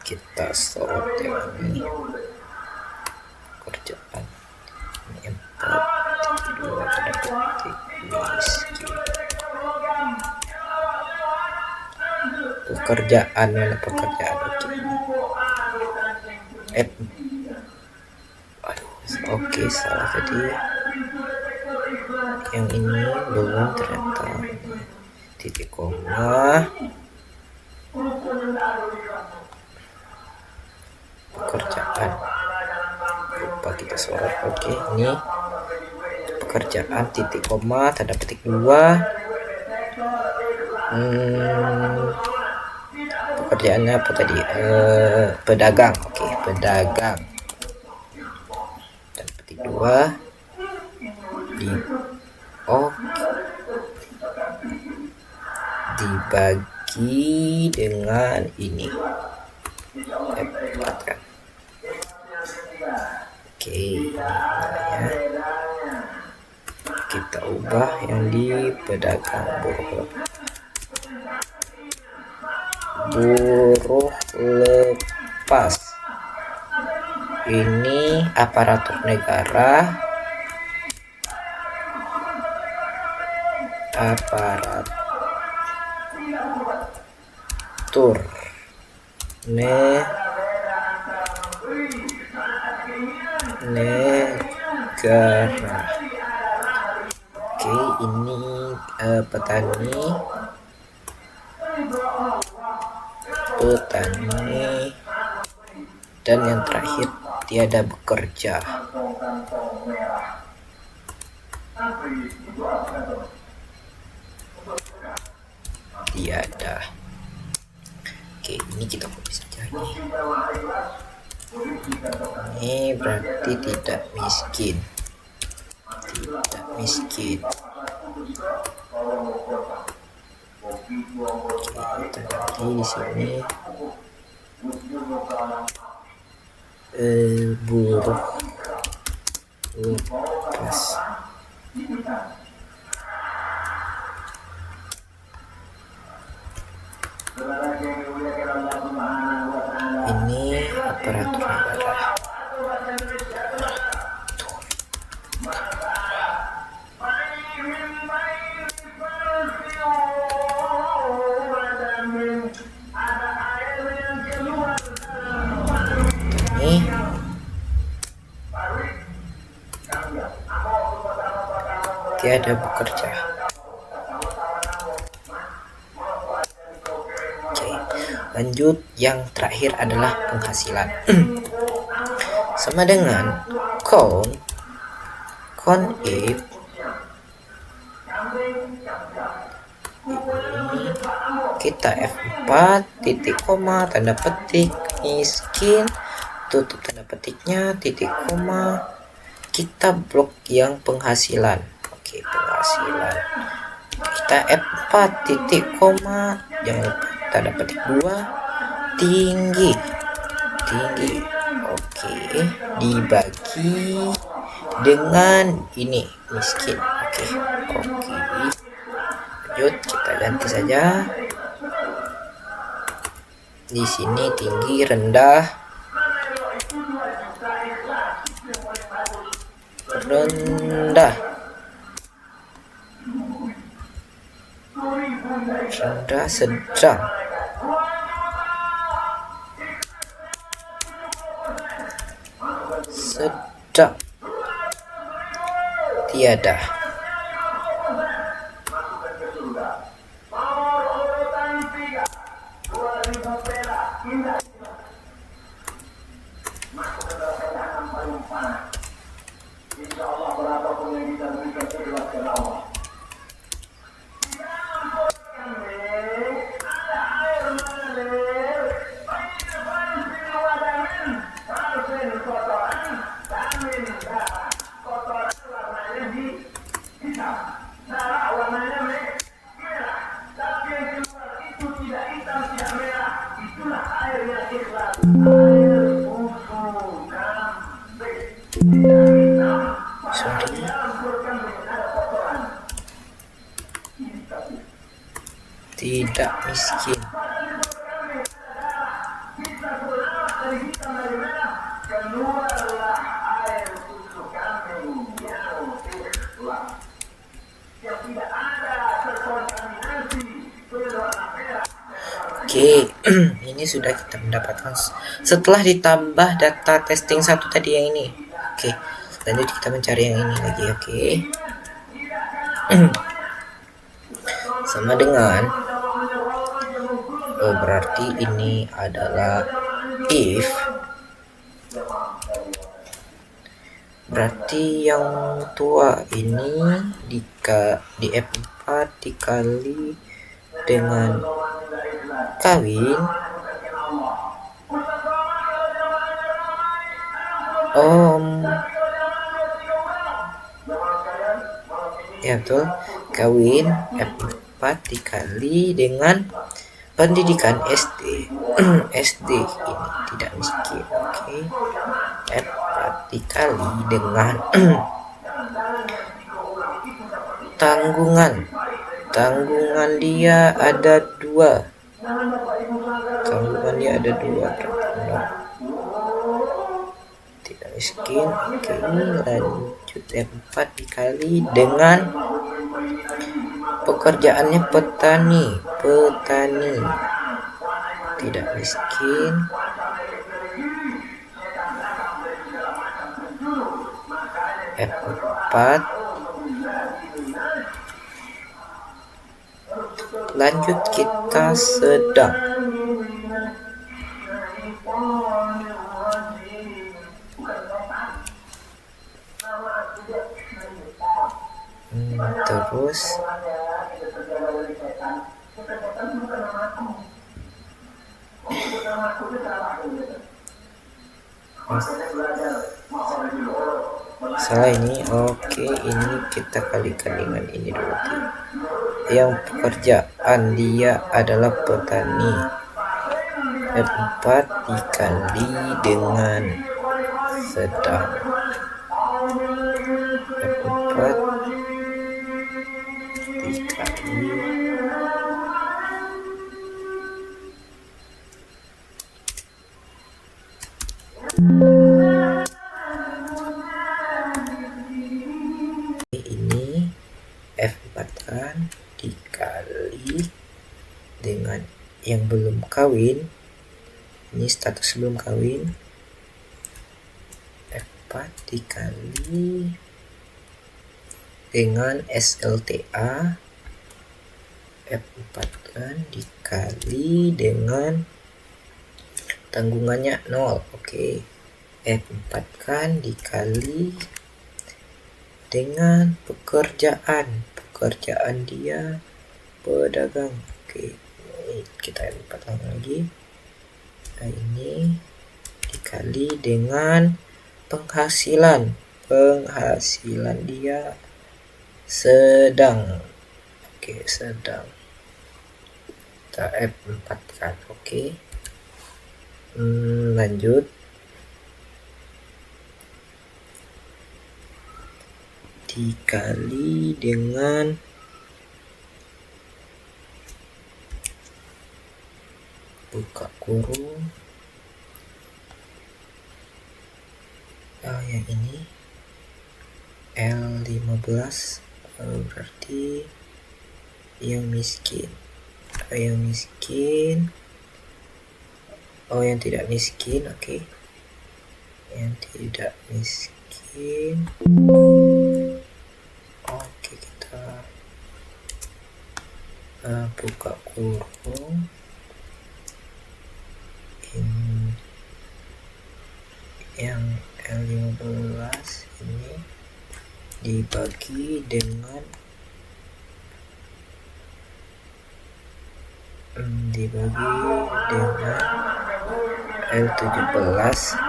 Kita sorot yang ini. Pekerjaan. Ini 4, 2, tanda petik, miskin. Pekerjaan, mana pekerjaan? Oke, salah tadi. Yang ini belum ternyata. Titik koma. Pekerjaan. Lupa kita sorot. Oke, ini pekerjaan titik koma tanda petik 2. Pekerjaannya apa tadi? Pedagang. Oke, pedagang. Dan petik 2 dibagi dengan ini. Kan? Oke, ini namanya. Kita ubah yang di pedagang buruh lepas. Ini aparatur negara, aparatur negara. Oke, ini petani dan yang terakhir tiada bekerja. Tiada. Oke, ini kita copy saja ini berarti tidak miskin. Tidak miskin. Oke, kita ganti di sini buruh kelas. Ini aparatur negara. Ini tiada bekerja. Lanjut, yang terakhir adalah penghasilan. Sama dengan count if kita F4 titik koma tanda petik miskin, tutup tanda petiknya titik koma, kita blok yang penghasilan. Oke, penghasilan kita F4 titik koma, jangan lupa tanda petik 2 tinggi. Oke, dibagi dengan ini miskin. Oke. Lanjut, kita ganti saja. Di sini tinggi, rendah. Rendah, sedang. Tiada. Tidak miskin. Oke, ini sudah kita mendapatkan setelah ditambah data testing 1 tadi yang ini. Oke, lanjut kita mencari yang ini lagi. Oke. Sama dengan berarti ini adalah if, berarti yang tua ini di F4 dikali dengan kawin ya betul, kawin F4 dikali dengan pendidikan SD. SD ini tidak miskin. Oke, F4 dikali dengan tanggungan dia ada 2. Tanggungan dia ada 2, tidak miskin. Oke, lanjut F4 dikali dengan pekerjaannya petani, tidak miskin. F4 lanjut kita sedang. Terus salah ini. Oke, ini kita kalikan dengan ini dulu. Yang pekerjaan dia adalah petani. F4 dikali dengan sedang. F4 dikali ini F4 kan dikali dengan yang belum kawin, ini status belum kawin, F4 dikali dengan SLTA, F4 kan dikali dengan tanggungannya 0. Oke, F4 kan dikali dengan pekerjaan dia pedagang. Oke, kita F4 lagi. Nah, ini dikali dengan penghasilan dia sedang. Oke, sedang. Kita F4 kan. Oke. Lanjut. Dikali dengan buka kurung. Yang ini L15 berarti yang miskin. Yang tidak miskin. Oke. Yang tidak miskin. Oke, kita buka kurung. Ini yang L15 ini dibagi dengan L17.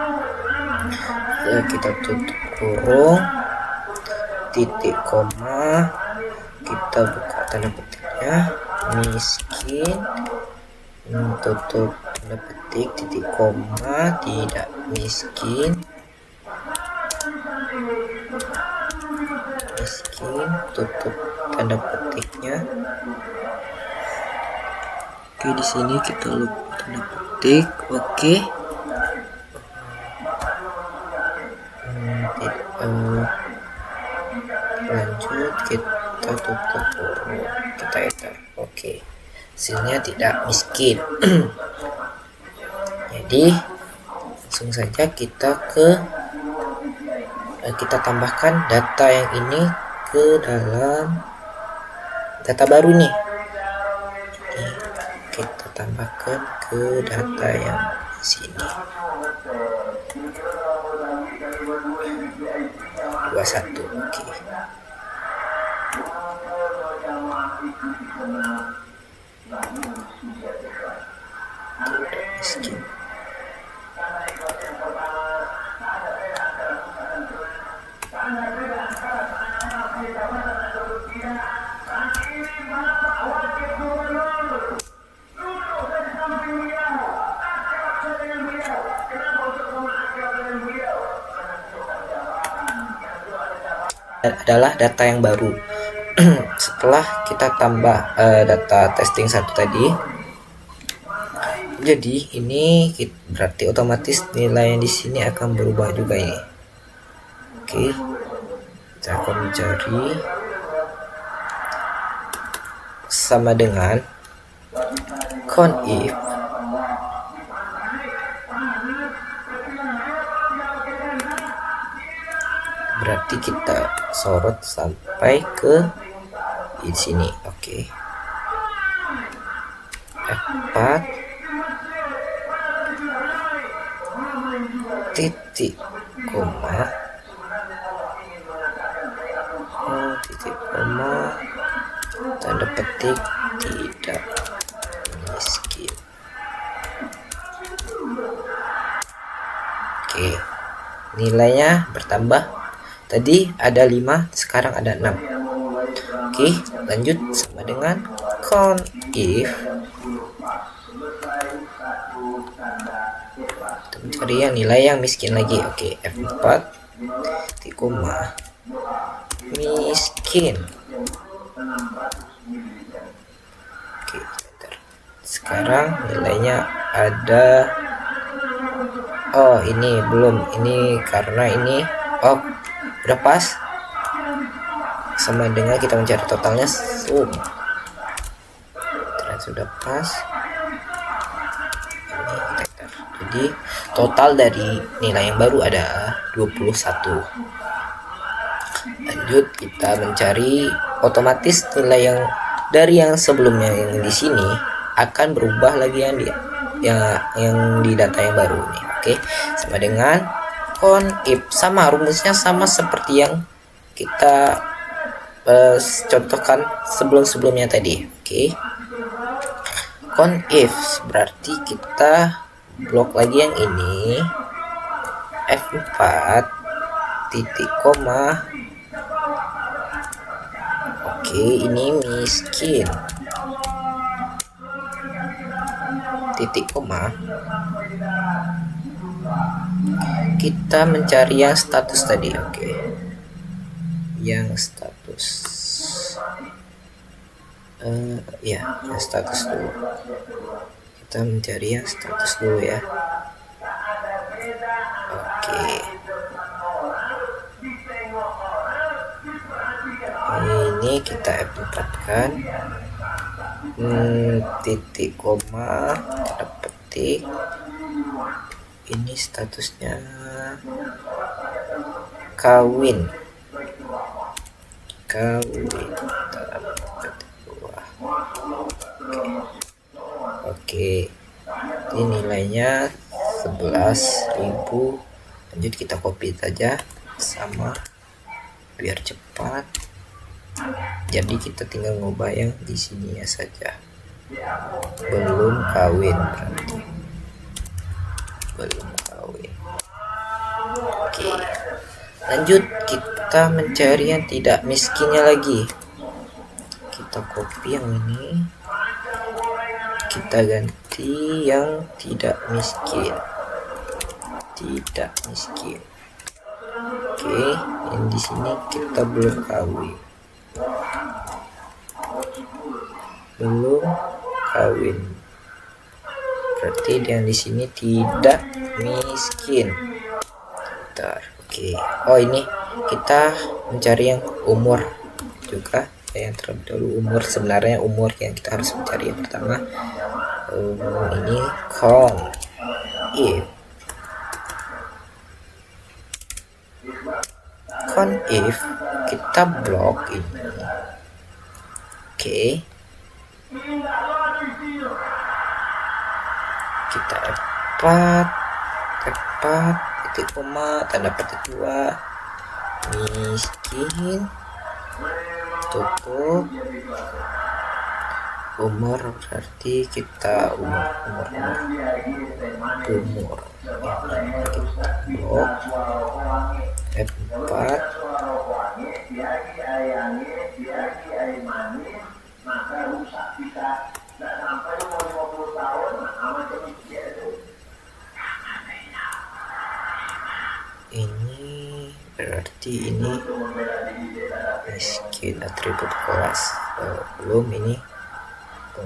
Kita tutup kurung, titik koma, kita buka tanda petiknya, miskin, tutup tanda petik, titik koma, tidak miskin, tutup tanda petiknya. Oke, di sini kita lupa tanda petik. Oke. Lanjut, kita tutup kurung, kita enter. Oke, hasilnya tidak miskin. Jadi langsung saja kita tambahkan data yang ini ke dalam data baru nih. Kita tambahkan ke data yang di sini. 21. Oke. Tidak miskin. Adalah data yang baru. Setelah kita tambah data testing 1 tadi, jadi ini berarti otomatis nilai yang di sini akan berubah juga ini. Oke, kita akan mencari sama dengan count if berarti kita sorot sampai ke di sini. Oke. F4 titik koma tanda petik tidak miskin. nilainya bertambah. Tadi ada 5, sekarang ada 6. Oke, lanjut sama dengan count if. Kita mencari yang nilai yang miskin lagi. Oke, F4 titik koma miskin. Oke, bentar. Sekarang nilainya ada, oh ini belum, ini karena ini, oh udah pas, sama dengan kita mencari totalnya sum. Ternyata sudah pas. Ini kita, jadi total dari nilai yang baru ada 21. Lanjut kita mencari, otomatis nilai yang dari yang sebelumnya yang di sini akan berubah lagi yang di data yang baru nih. Oke, sama dengan count if, sama rumusnya sama seperti yang kita contohkan sebelumnya tadi. Oke, count if berarti kita blok lagi yang ini, F4 titik koma. Oke, ini miskin titik koma. Kita mencari yang status tadi. Oke, yang status, ya yang status dulu. Kita mencari yang status dulu ya. Oke, ini kita F4 kan, titik koma, kita petik, ini statusnya kawin. Oke, ini nilainya 11.000. Lanjut kita copy saja sama, biar cepat. Jadi kita tinggal ngubah yang di sini ya saja. Belum kawin berarti. Belum kawin. Oke. Lanjut kita mencari yang tidak miskinnya lagi. Kita copy yang ini. Kita ganti yang tidak miskin. Tidak miskin. Oke, yang di sini kita belum kawin. Belum kawin. Berarti yang di sini tidak miskin. Bentar. Oke. Oh, ini kita mencari yang umur juga. Yang terlebih dahulu umur, sebenarnya umur yang kita harus mencari yang pertama. Ini count if. Count if kita blok ini. Oke. Kita F4 titik koma, tanda petik 2, miskin, tutup, umur berarti kita umur kita blok F4 ini berarti ini miskin atribut kelas. Belum, ini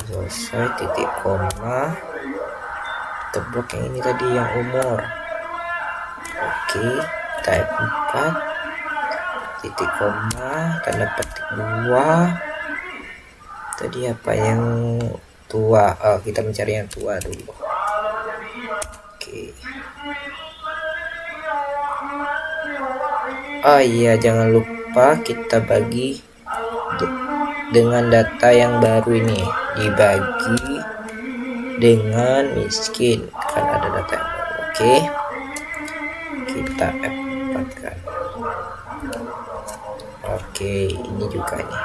selesai, titik koma, teblok yang ini tadi yang umur. Oke, type 4 titik koma, tanda petik 2. Tadi apa yang tua? Kita mencari yang tua dulu. Oke. Oh iya, jangan lupa kita bagi dengan data yang baru ini, dibagi dengan miskin, kan ada data yang baru. Oke, kita F4 kan. Oke, ini juga nih.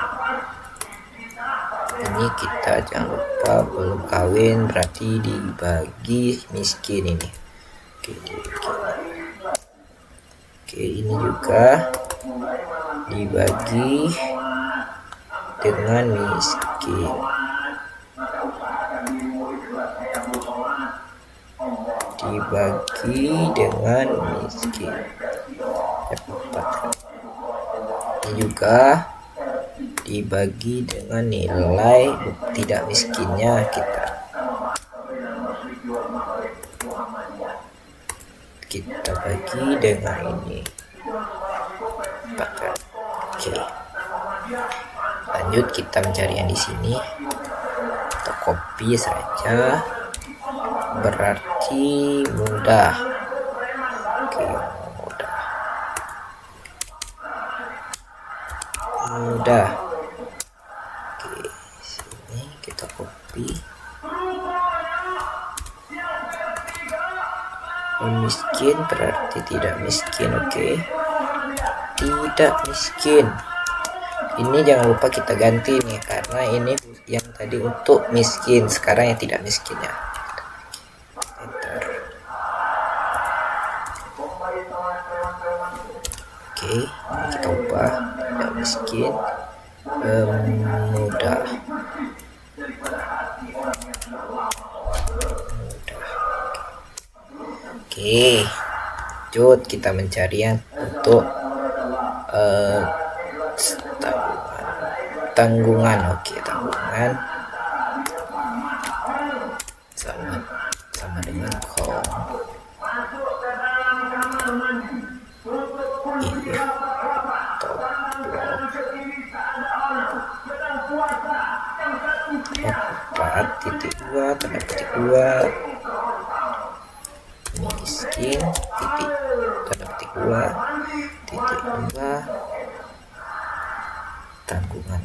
Ini kita jangan lupa belum kawin, berarti dibagi miskin ini. Oke, Oke, ini juga dibagi dengan miskin. Dibagi dengan miskin. Ini juga dibagi dengan nilai tidak miskinnya kita. Kita bagi dengan ini. Oke. Lanjut kita mencari yang di sini. Kita copy saja. Berarti mudah. Oke, mudah. Oke, sini kita copy. Miskin berarti tidak miskin. Oke, tidak miskin. Ini jangan lupa kita ganti nih, karena ini yang tadi untuk miskin, sekarang yang tidak miskinnya. Enter. Oke, ini kita ubah tidak miskin mudah. Oke, lanjut kita mencari yang untuk tanggungan. Oke, tanggungan sama dengan com. If top block 4.2 tanda petik 2 miskin titik tanda petik 2 titik 2 tanggungan.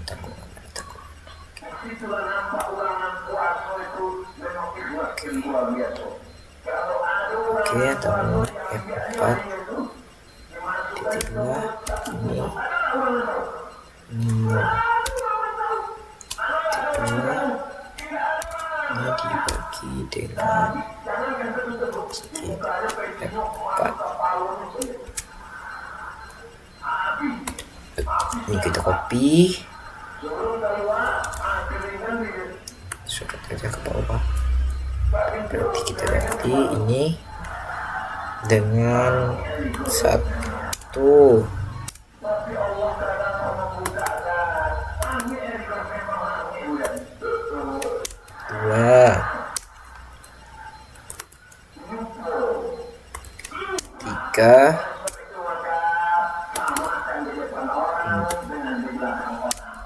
Oke, tanggungan F4 titik 2 ini ini dibagi dengan F4. Ini kita copy, surat aja ke bawah. Berarti kita ganti ini dengan 1. 2 3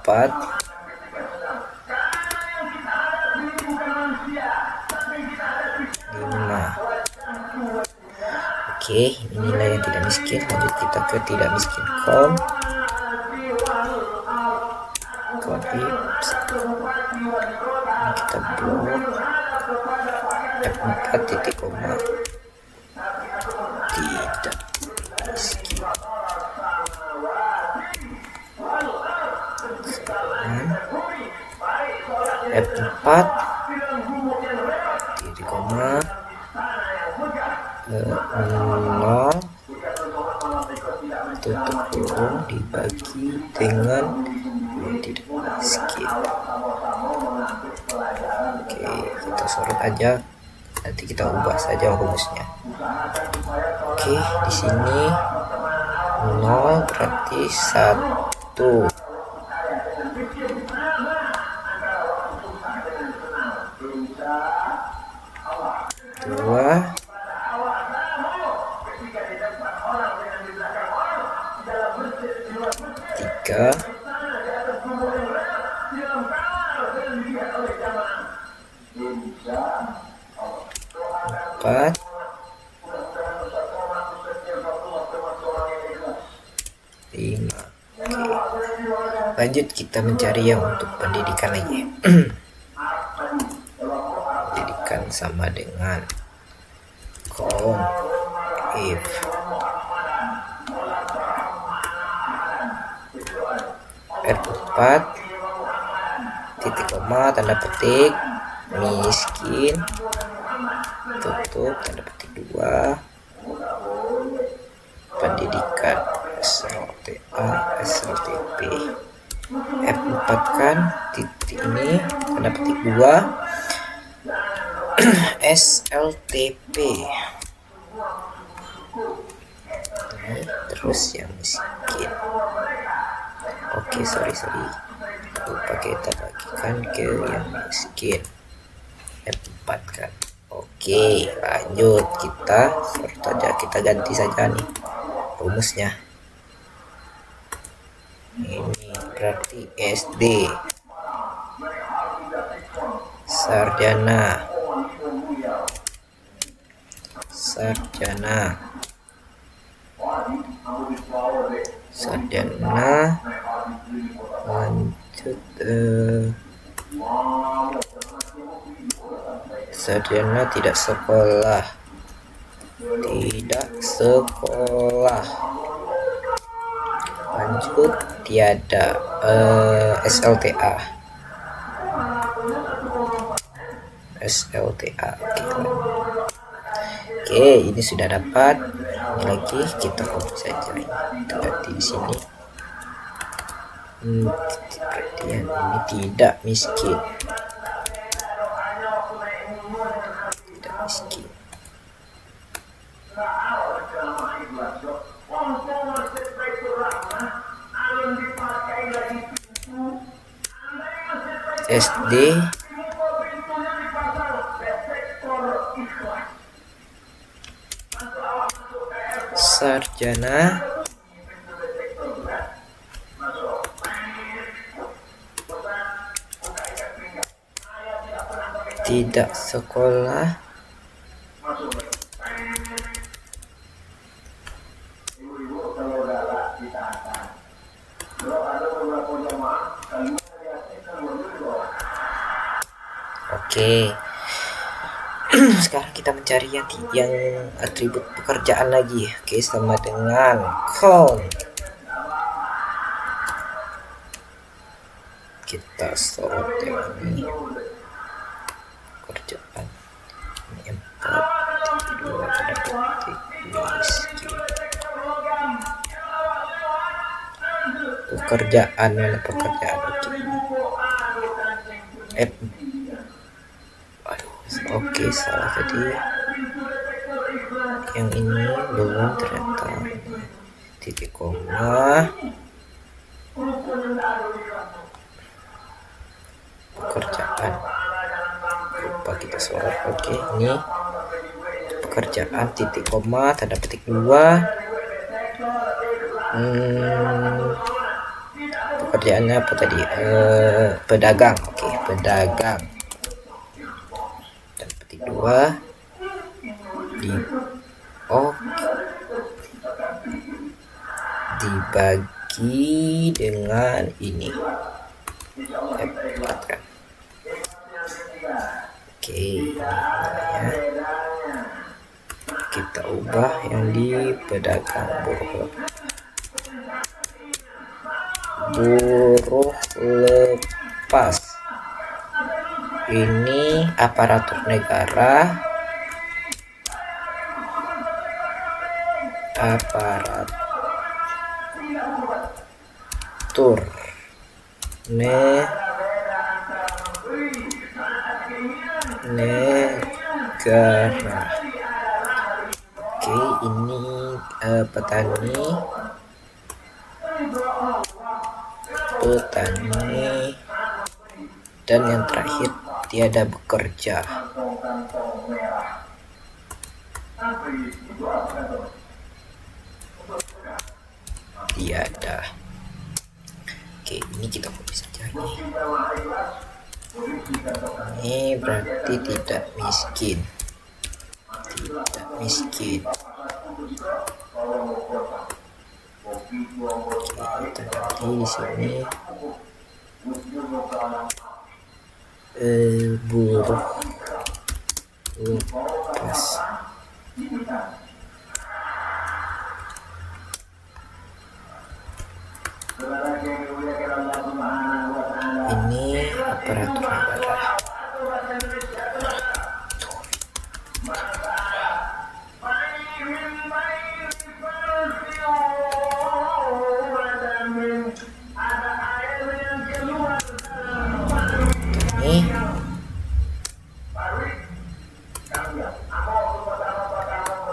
4 5. Oke, ini nilai yang tidak miskin. Lanjut kita ke tidak miskin com. Copy. Kita blok F4 titik koma tidak miskin. F4 titik koma 0 tutup kurung dibagi dengan tidak miskin. Oke, kita sorot aja, nanti kita ubah saja rumusnya. Oke, di sini 0 berarti 1. 2 3 4 5. Lanjut kita mencari yang untuk pendidikan lagi. Pendidikan sama dengan com if F4 titik koma tanda petik miskin tutup tanda petik 2 pendidikan, SLTA, SLTP. F4 kan titik ini tanda petik 2 SLTP. Ini terus yang miskin. Oke, sorry lupa kita bagikan ke yang miskin. F4 kan. Oke, lanjut, kita sort saja, kita ganti saja nih rumusnya. Ini berarti SD, sarjana lanjut sarjana tidak sekolah lanjut tiada SLTA. Oke, ini sudah dapat. Ini lagi kita copy saja, kita ganti di sini. Perhatian, ini tidak miskin. SD sarjana tidak sekolah Oke. Sekarang kita mencari yang atribut pekerjaan lagi. Oke, sama dengan count. Kita sorot yang ini. Pekerjaan. Ini 4, 2, miskin. Pekerjaan, mana pekerjaan? Oke, salah tadi. Yang ini belum ternyata. Titik koma. Pekerjaan. Lupa kita sorot. Oke, ini pekerjaan titik koma tanda petik 2. Pekerjaannya apa tadi? Pedagang. Oke, pedagang. Dan petik 2 dibagi dengan ini. Dapatkan. Oke, ini ya. Kita ubah yang di pedagang buruh lepas. Ini aparatur negara, aparatur negara. Oke, ini petani dan yang terakhir tiada bekerja. Tiada. Oke, ini kita copy saja ini. Ini berarti tidak miskin. Tidak miskin. Oke, kita ganti di sini. Buruh lepas. Ini aparatur negara.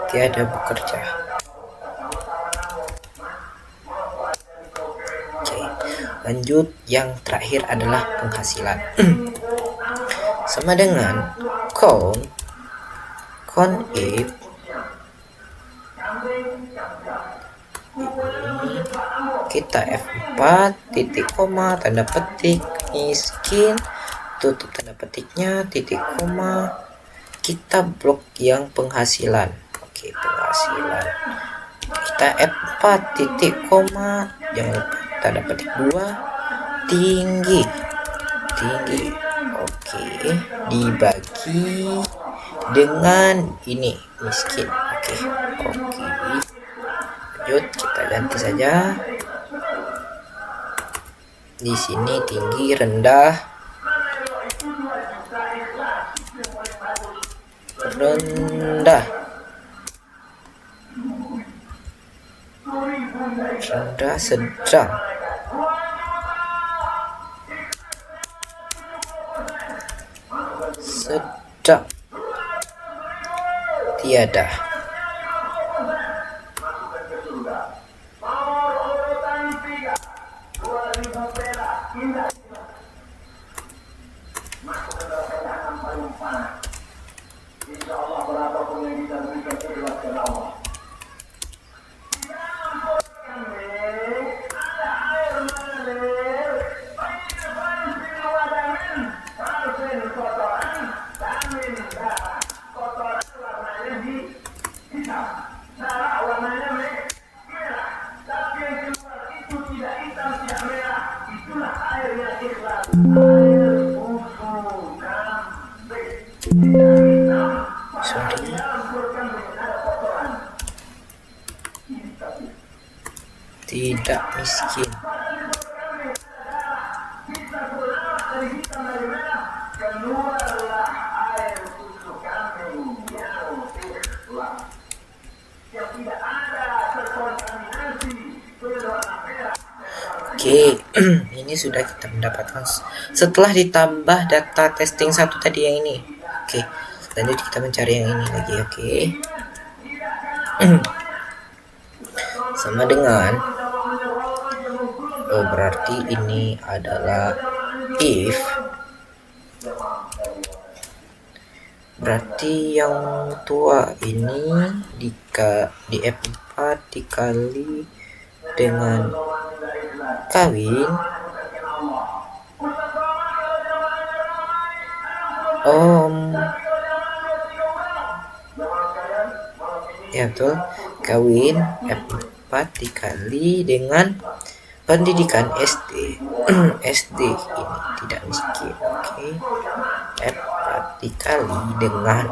tiada bekerja. Oke, lanjut. Yang terakhir adalah penghasilan. Sama dengan count if kita F4 titik koma tanda petik miskin, tutup tanda petiknya titik koma, kita blok yang penghasilan. Oke, penghasilan kita F4 titik koma, jangan lupa tanda petik 2 tinggi. Oke, dibagi dengan ini miskin. Oke, lanjut kita ganti saja. Di sini tinggi, rendah, sedang, tiada. Tidak miskin. Oke, ini sudah kita mendapatkan setelah ditambah data testing 1 tadi yang ini. Oke, lanjut kita mencari yang ini lagi. Oke. Sama dengan berarti ini adalah if, berarti yang tua ini di F4 dikali dengan kawin. Ya betul, kawin F4 dikali dengan pendidikan SD. SD ini tidak miskin. Oke, F4 dikali dengan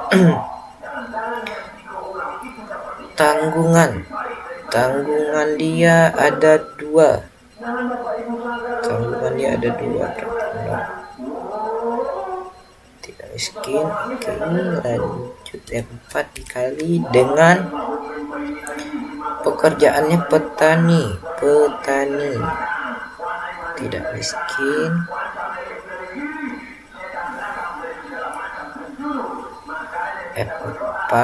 tanggungan dia ada 2. Tidak miskin. Oke, lanjut F4 dikali dengan pekerjaannya petani, tidak miskin. F4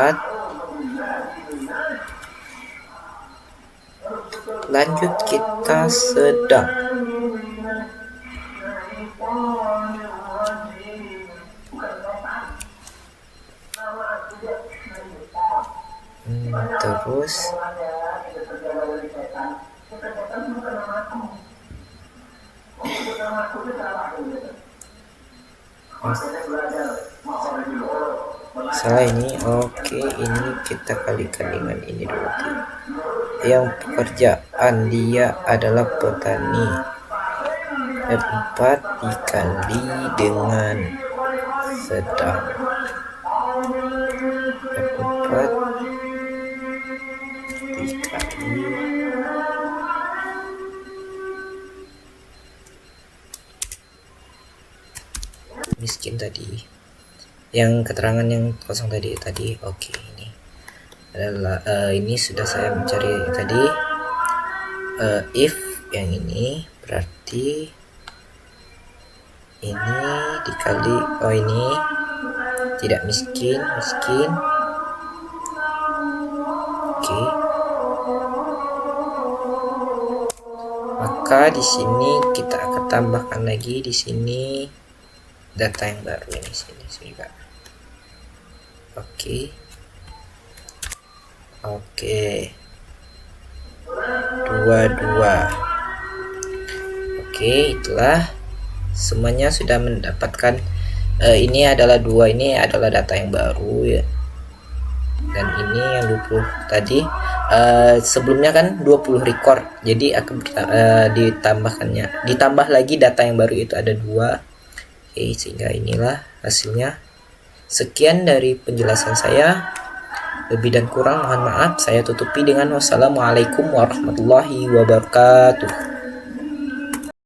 lanjut kita sedang. Terus salah ini. Oke, ini kita kalikan dengan ini dulu. Yang pekerjaan dia adalah petani. F4 dikali dengan sedang. F4 dikali miskin tadi. Yang keterangan yang kosong tadi. Oke, ini adalah ini sudah saya mencari tadi. If yang ini berarti ini dikali ini tidak miskin. maka di sini kita akan tambahkan lagi di sini data yang baru ini sini juga. Oke. Oke. 22. Oke, itulah semuanya sudah mendapatkan ini adalah 2, ini adalah data yang baru ya. Dan ini yang 20 tadi sebelumnya kan 20 record, jadi akan ditambah lagi data yang baru itu ada 2. Oke, sehingga inilah hasilnya. Sekian dari penjelasan saya, lebih dan kurang mohon maaf. Saya tutupi dengan wassalamualaikum warahmatullahi wabarakatuh.